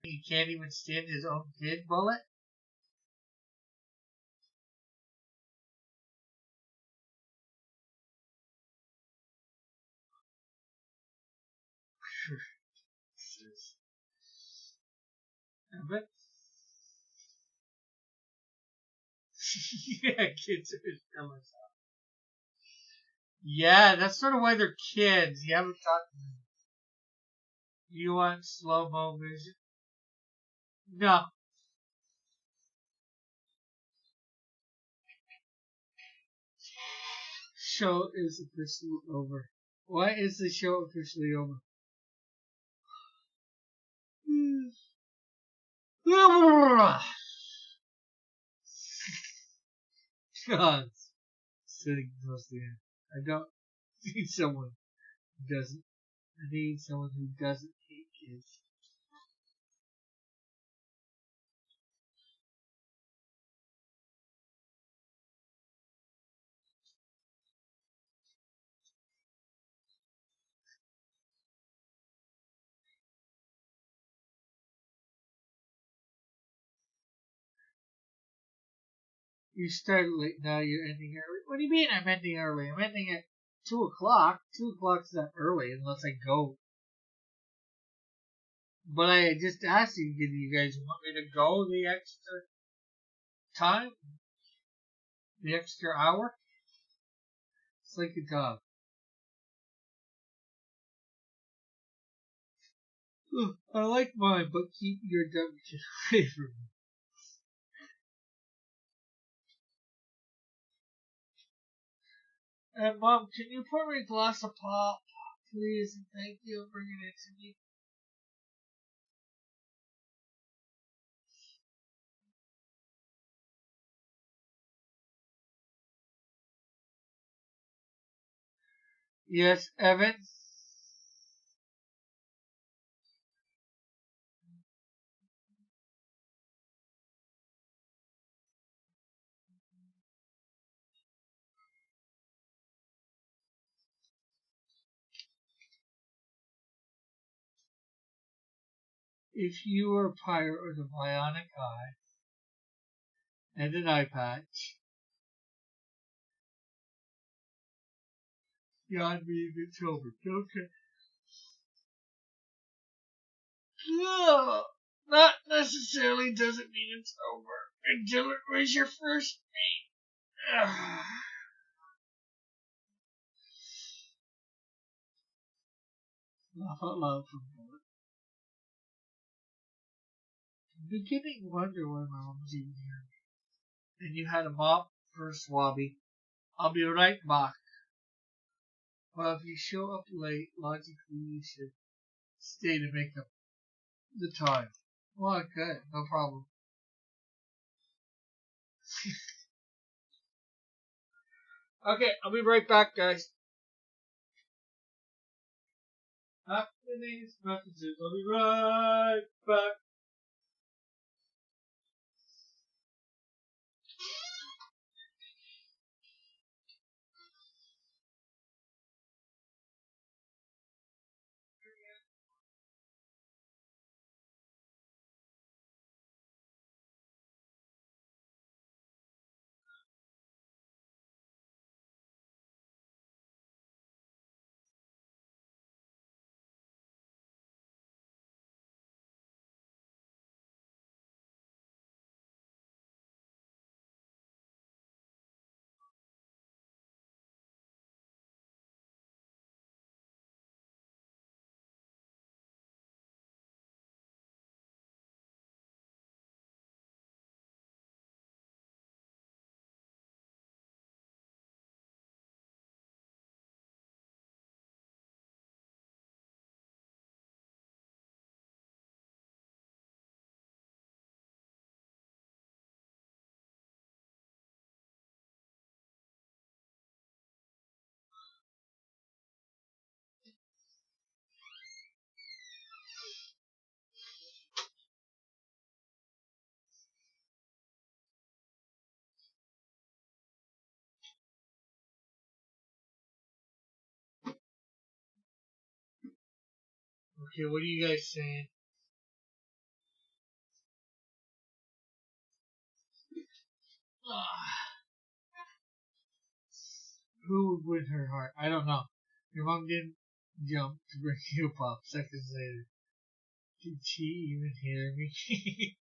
He can't even stand his own kid, Bullet? But yeah, kids are his killers. Yeah, that's sort of why they're kids. You haven't talked to them. You want slow-mo vision? No. Show is officially over. Why is the show officially over? God, sitting close to him. I don't need someone who doesn't. I need someone who doesn't hate kids. You started late, now you're ending early. What do you mean I'm ending early? I'm ending at 2 o'clock. 2 o'clock's not early unless I go. But I just asked you, did you guys want me to go the extra time? The extra hour? It's like a dog. I like mine, but keep your dumb shit away from me. And Mom, can you pour me a glass of pop, please? And thank you for bringing it to me. Yes, Evan? If you were a pirate with a bionic eye and an eye patch, beyond me, it's over. Okay. No, not necessarily doesn't mean it's over until it was your first mate. Laugh out loud for a moment. I'm beginning to wonder why my mom's even here. And you had a mop for a swabby. I'll be right back. Well, if you show up late, logically you should stay to make up the time. Well, good, no problem. Okay, I'll be right back, guys. After these messages, I'll be right back. Okay, what are you guys saying? Who would win her heart? I don't know. Your mom didn't jump to bring you up seconds later. Did she even hear me?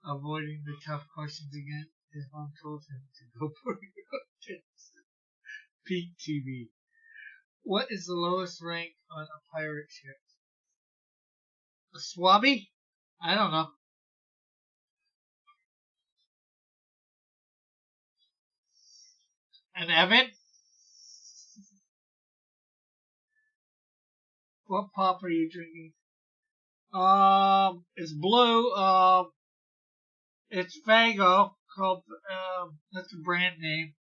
Avoiding the tough questions again, his mom told him to go for it. Peak TV. What is the lowest rank on a pirate ship? A swabby? I don't know. And Evan? What pop are you drinking? It's blue. It's Fago. Called that's a brand name,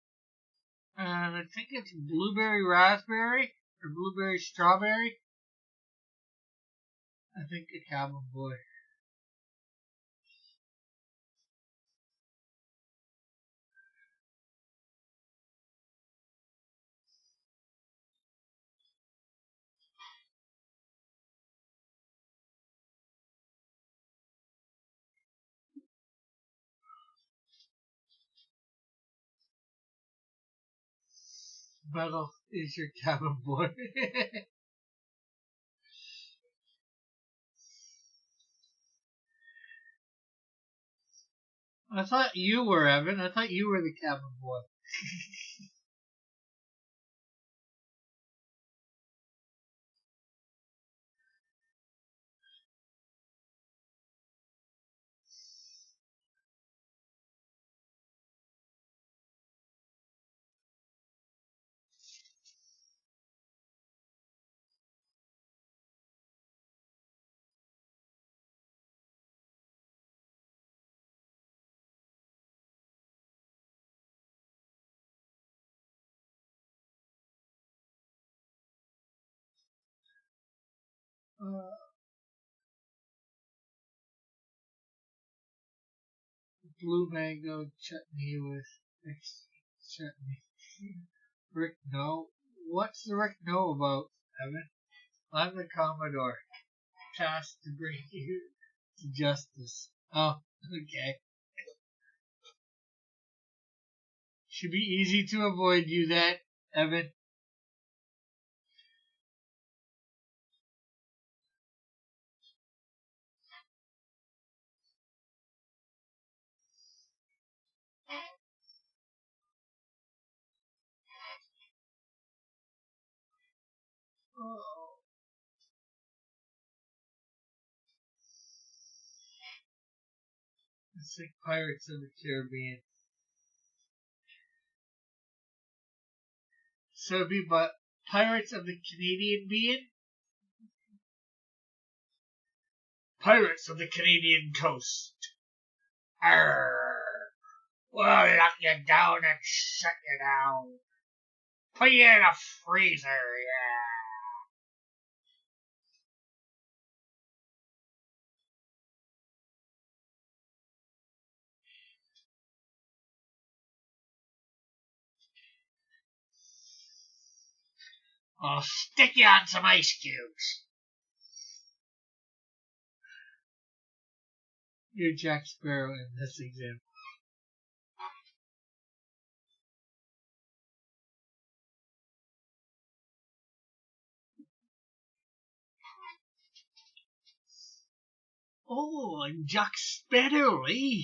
and I think it's blueberry raspberry or blueberry strawberry. I think a Cabin Boy. Metal is your Cabin Boy. I thought you were Evan. I thought you were the Cabin Boy. Uh, blue mango chutney with mixed chutney. Rick, no. What's the Rick know about, Evan? I'm the Commodore, tasked to bring you to justice. Oh, okay. Should be easy to avoid you that, Evan. Oh, it's like Pirates of the Caribbean. So it'd be but Pirates of the Canadian being? Pirates of the Canadian coast. Arr! We'll lock you down and shut you down. Put you in a freezer, yeah. I'll stick you on some ice cubes. You're Jack Sparrow in this example. Oh, I'm Jack Sparrow, eh?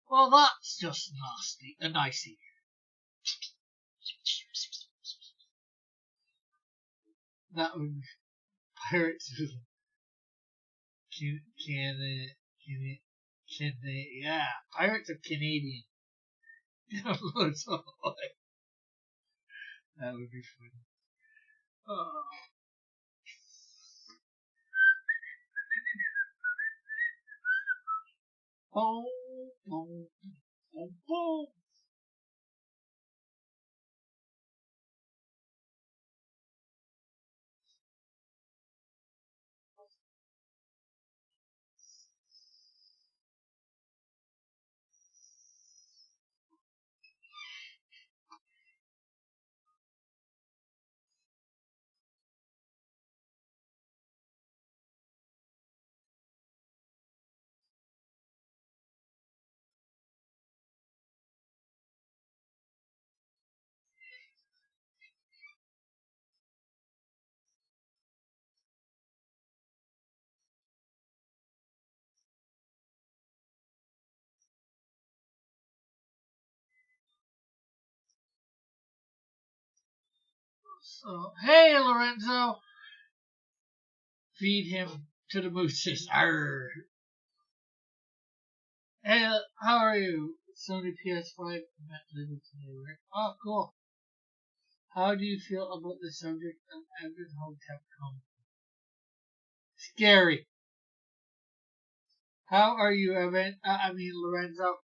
Well, that's just nasty and icy. That would be Pirates of yeah, Pirates of Canadian. That would be funny. Oh. Boom, boom, boom, boom. So, hey, Lorenzo. Feed him to the mooses. Arr. Hey, how are you? Sony PS5 met Lidl today, right? Oh, cool. How do you feel about the subject of Evan Hotep coming? Scary. How are you, Evan? Lorenzo.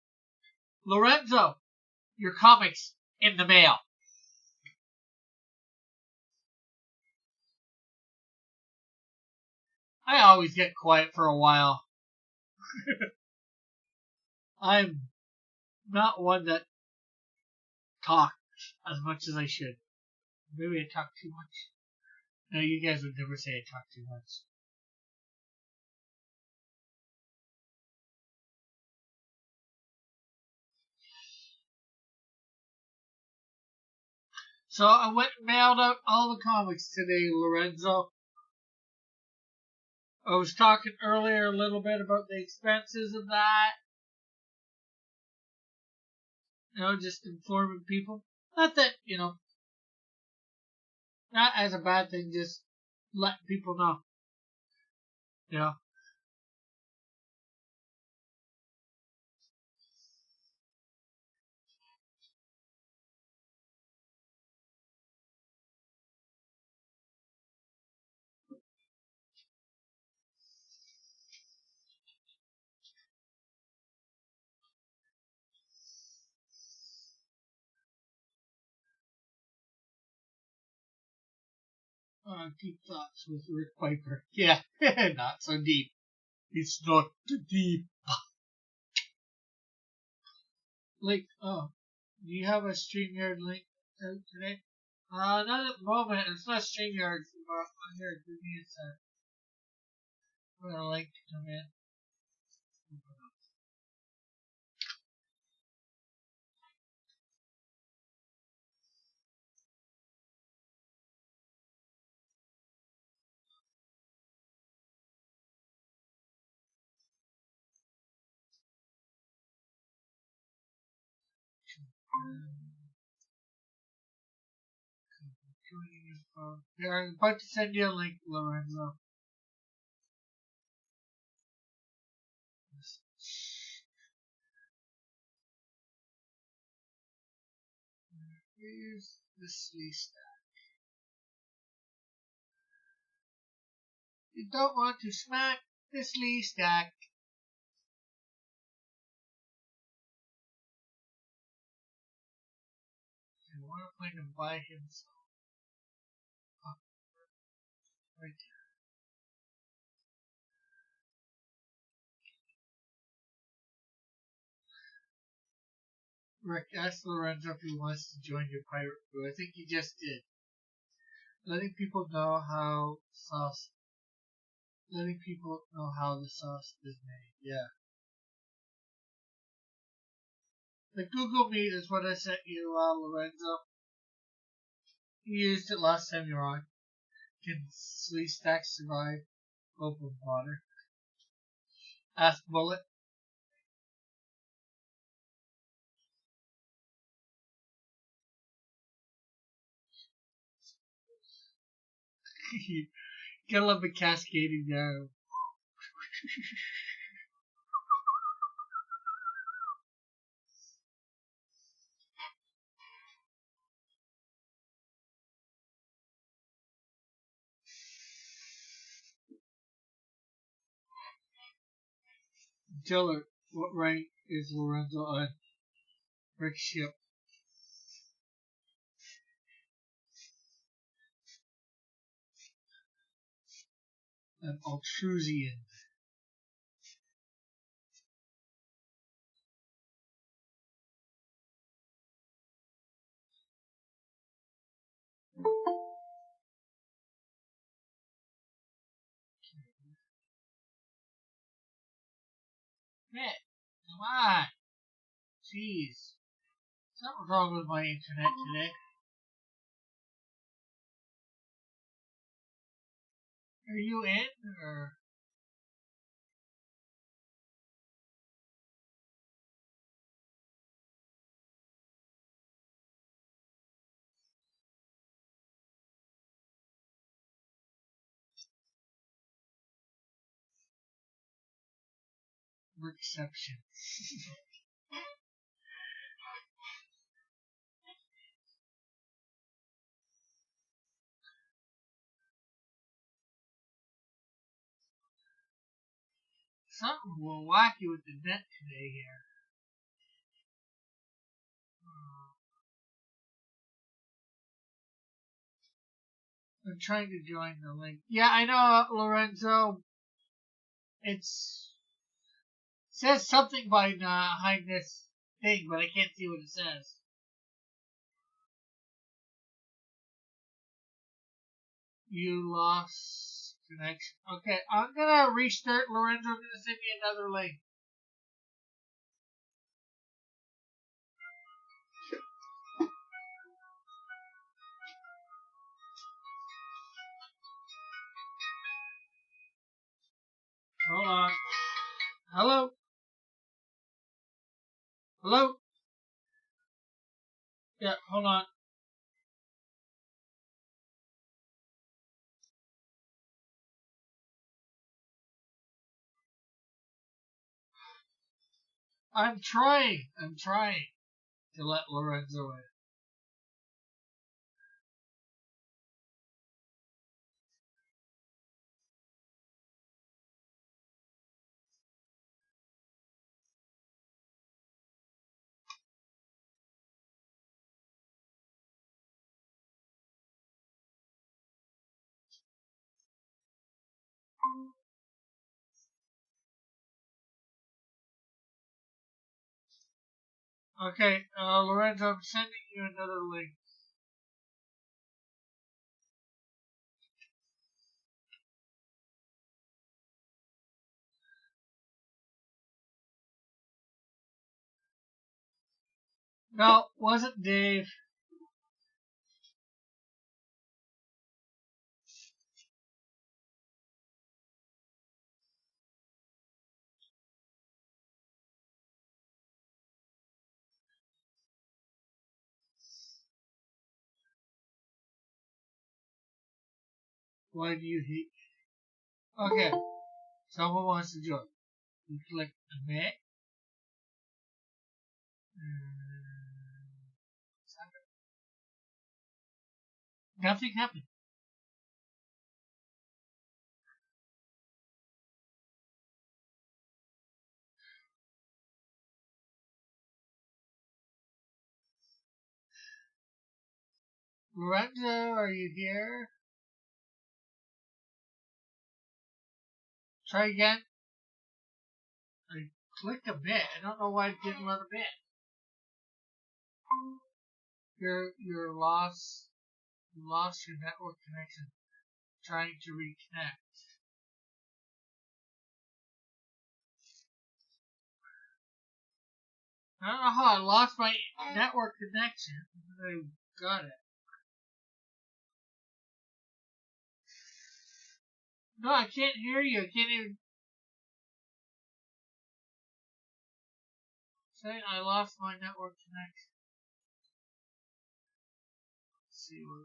Lorenzo, your comics in the mail. I always get quiet for a while. I'm not one that talks as much as I should. Maybe I talk too much. No, you guys would never say I talk too much. So I went and mailed out all the comics today, Lorenzo. I was talking earlier a little bit about the expenses of that. Just informing people. Not that, not as a bad thing, just letting people know. You know. Deep thoughts with Rick Piper. Yeah, not so deep. It's not deep. Like, do you have a StreamYard link out today? Not at the moment. It's not StreamYard. Here, give me a sec. I'm gonna link to come in. Here, I'm about to send you a link, Lorenzo. Here's the list. You don't want to smack this Lee stack. I want to find him by himself. Oh, right there. Rick, ask Lorenzo if he wants to join your pirate crew. I think he just did. Letting people know how the sauce is made. Yeah. The Google Meet is what I sent you, Lorenzo. You used it last time you were on. Can Slee Stacks survive open water? Ask Bullet. Gotta love the cascading down. Tiller, what rank is Lorenzo on Rick's ship? An Altrusian. Matt, come on. Jeez. Something's wrong with my internet today. Are you in, or? Reception. Something a little wacky with the net today here. I'm trying to join the link. Yeah, I know, Lorenzo. It says something behind this thing, but I can't see what it says. You lost connection. Okay, I'm gonna restart. Lorenzo, I'm gonna send me another link. Hold on. Hello? Hello? Yeah, hold on. I'm trying to let Lorenzo in. Okay, Lorenzo, I'm sending you another link. No, wasn't Dave. Why do you hate? Okay, someone wants to join. You click admit. Nothing happened. Lorenzo, are you here? Try again. I clicked a bit. I don't know why it didn't let a bit. You're lost. You lost your network connection. Trying to reconnect. I don't know how I lost my network connection. I got it. No, I can't hear you. I can't even say I lost my network connection. Let's see where I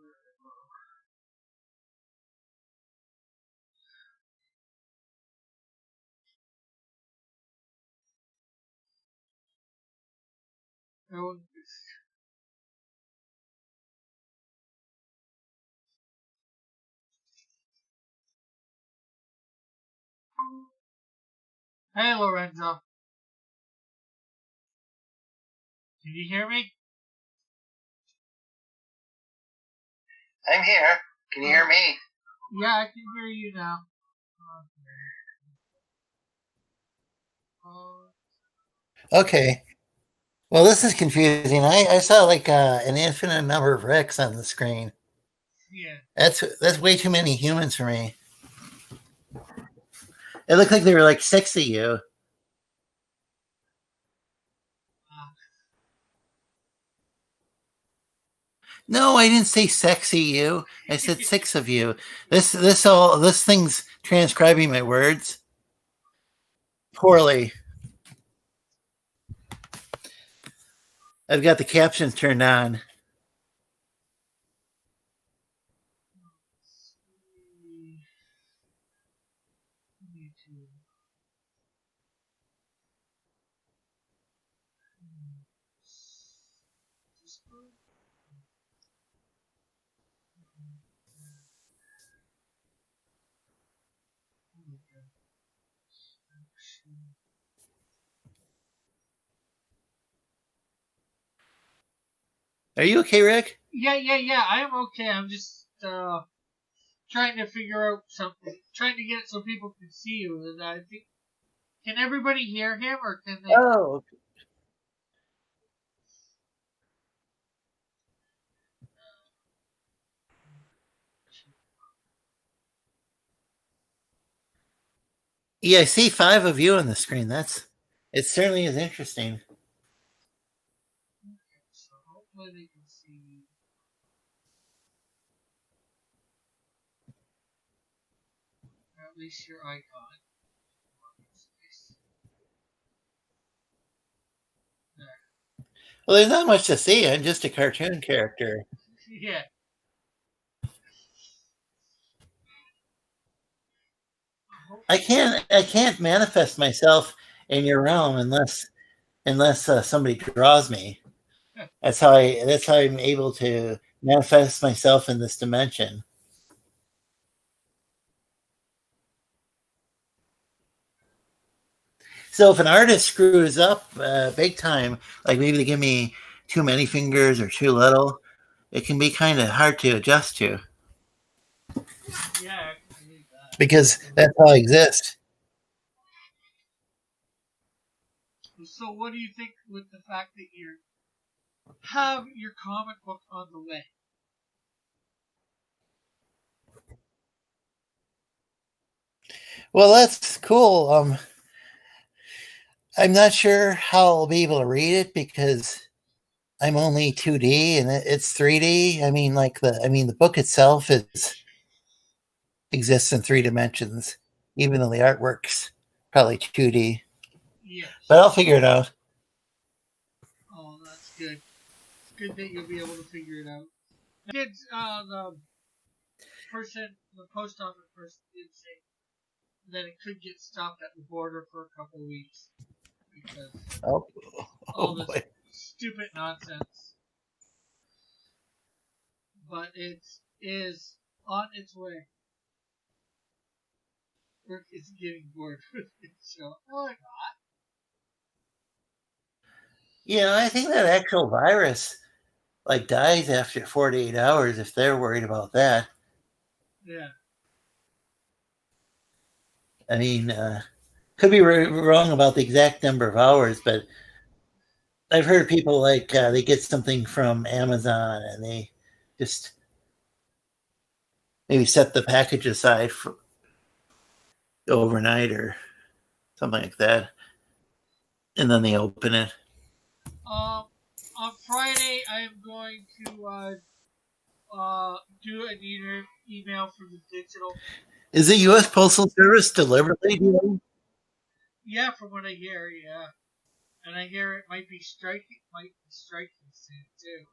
go. Hey, Lorenzo. Can you hear me? I'm here. Can you hear me? Yeah, I can hear you now. Okay. Well, this is confusing. I saw like an infinite number of Ricks on the screen. Yeah. That's way too many humans for me. It looked like there were like 6 of you. No, I didn't say sexy you. I said 6 of you. This thing's transcribing my words poorly. I've got the captions turned on. Are you okay, Rick? Yeah. I am okay. I'm just trying to figure out something. Trying to get it so people can see you. And I think, can everybody hear him, or can they? Oh, yeah. I see 5 of you on the screen. It certainly is interesting. So hopefully they can see you. Or at least your icon. Well, there's not much to see. I'm just a cartoon character. Yeah. I can't manifest myself in your realm unless somebody draws me. That's how I'm able to manifest myself in this dimension. So if an artist screws up big time, like maybe they give me too many fingers or too little, it can be kind of hard to adjust to. Yeah, I can believe that. Because that's how I exist. So what do you think with the fact that you have your comic book on the way? Well, that's cool. I'm not sure how I'll be able to read it because I'm only 2D and it's 3D. I mean, the book itself exists in 3 dimensions, even though the artwork's probably 2D. Yes. But I'll figure it out. Oh, that's good. It's good that you'll be able to figure it out. Kids, the post office person did say that it could get stopped at the border for a couple weeks because all this boy. stupid nonsense. But it is on its way. Rick is getting bored with it, so oh my god. Yeah, I think that actual virus dies after 48 hours if they're worried about that. Yeah. I mean, could be wrong about the exact number of hours, but I've heard people they get something from Amazon and they just maybe set the package aside for overnight or something like that, and then they open it. On Friday, I am going to do an email for the digital. Is the U.S. Postal Service deliberately doing? Yeah, from what I hear, yeah, and I hear it might be striking soon too,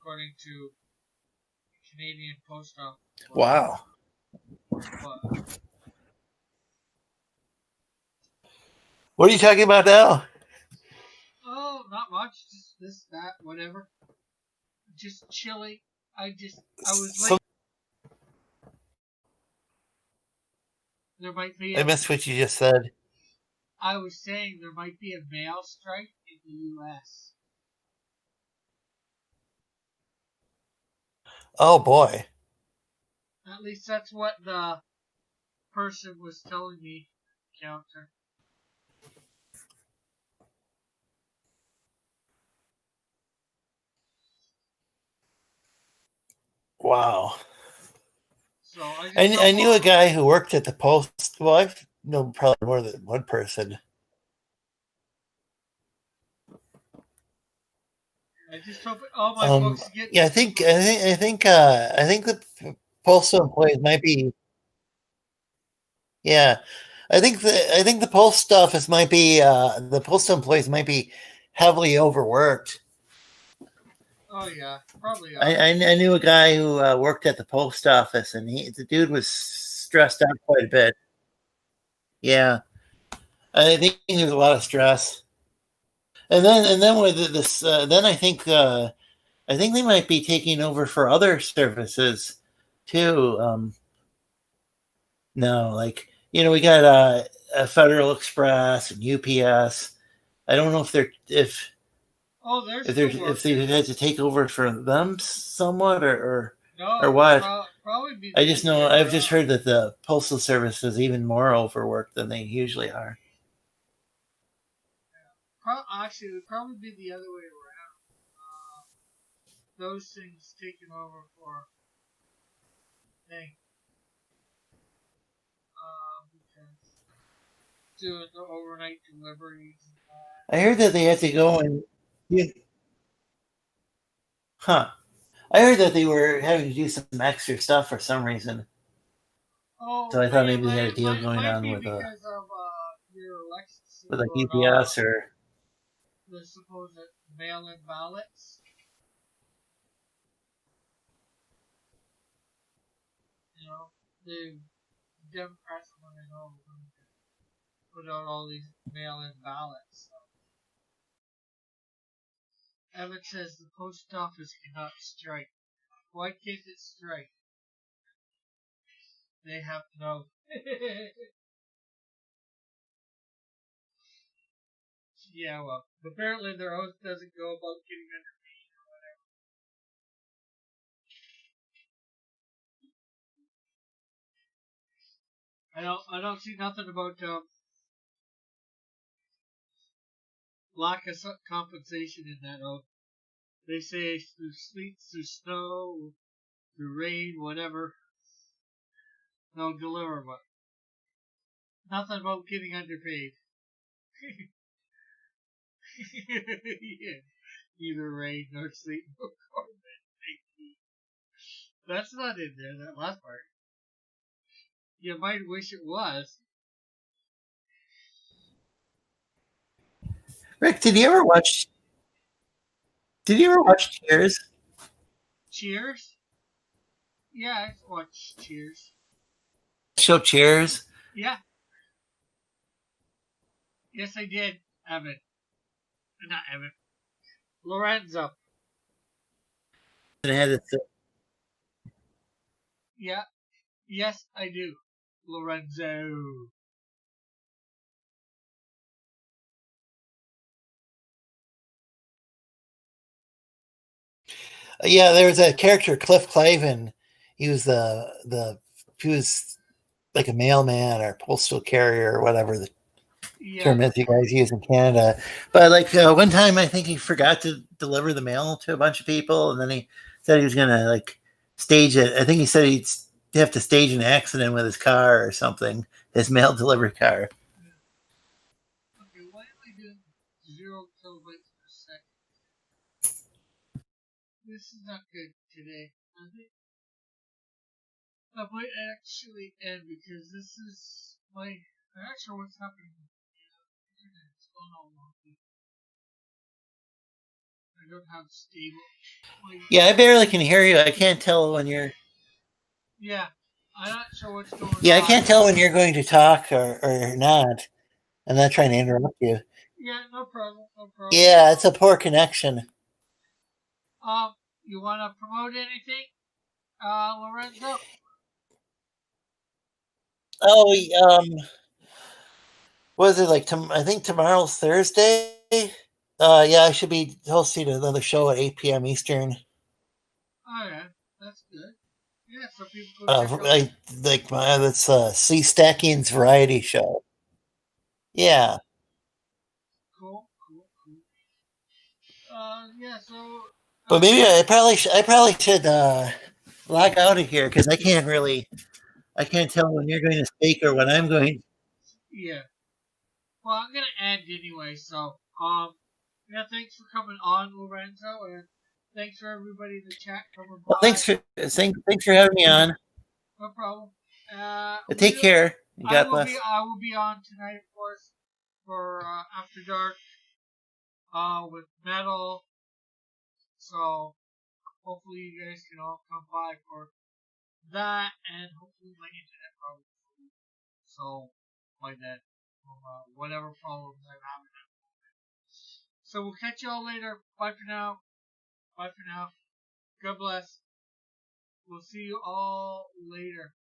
according to the Canadian Post Office. Wow. But, what are you talking about now? oh, not much. Just this, that, whatever. Just chilling. I was like, there might be. I missed what you just said. I was saying there might be a mail strike in the U.S. Oh boy. At least that's what the person was telling me. Counter. Wow. So I knew a guy who worked at the post. Well, I've known probably more than one person. I just hope all my books get. Yeah, I think the postal employees might be. Yeah, I think the post office might be. The postal employees might be heavily overworked. Oh yeah, probably. I knew a guy who worked at the post office, and the dude was stressed out quite a bit. Yeah, I think there's a lot of stress. And then with this, then I think they might be taking over for other services too. No, like we got a Federal Express and UPS. I don't know if they're Oh, they're if still they're if working. they had to take over for them somewhat or No, what. probably be I the just other know way I've just around. heard that the postal service is even more overworked than they usually are. Actually, it would probably be the other way around. Those things taking over for thing, because doing the overnight deliveries. I heard that they had to go and yeah, huh. I heard that they were having to do some extra stuff for some reason. So Oh, I thought yeah, maybe they had a deal going might on be because of your elections with like going on, UPS or the supposed mail-in ballots. You know, the Democrats want to know put out all these mail-in ballots. So. Evan says the post office cannot strike. Why can't it strike? They have to know. Yeah, well, apparently their host doesn't go about getting under. I don't see nothing about lack of compensation in that oath. They say through sleet, through snow, through rain, whatever, they'll deliver. But nothing about getting underpaid. Yeah. Neither rain nor sleet nor cold. That's not in there. That last part. You might wish it was. Rick. Did you ever watch Cheers? Cheers. Yeah, I watched Cheers. Show Cheers. Yeah. Yes, I did. Evan. Not Evan. Lorenzo. And it had this, Yeah. Yes, I do. Lorenzo. yeah, there was a character Cliff Clavin. He was he was like a mailman or postal carrier or whatever the Yeah. term is you guys use in Canada. But like one time, I think he forgot to deliver the mail to a bunch of people, and then he said he was gonna like stage it. I think he said he'd have to stage an accident with his car or something, his mail delivery car. Okay, why am I doing 0 kilobytes per second? This is not good today. I might actually end because this is my. I'm not sure what's happening. It's going all wonky. I don't have stable. Yeah, I barely can hear you. I can't tell when you're. Yeah, I'm not sure what's going Yeah, I on. can't tell when you're going to talk or not. I'm not trying to interrupt you. Yeah, no problem, no problem. Yeah, it's a poor connection. You want to promote anything, Lorenzo? Oh, was it like I think tomorrow's Thursday. Yeah, I should be hosting another show at 8 p.m. Eastern. Oh yeah, that's good. Yeah, so people go check out. Like my that's C Stacking's variety show. Yeah, Cool, cool, cool. Yeah, so. but maybe I probably should log out of here because I can't tell when you're going to speak or when I'm going. Yeah. Well, I'm gonna end anyway, so yeah, thanks for coming on, Lorenzo, and thanks for everybody in the chat coming Well, by. thanks for having me on. No problem. Take care. I God bless. will be on tonight, of course, for After Dark, with metal. So hopefully you guys can all come by for that, and hopefully my internet probably. So by that, whatever problems I'm having. So we'll catch y'all later. Bye for now. Bye for now. God bless. We'll see you all later.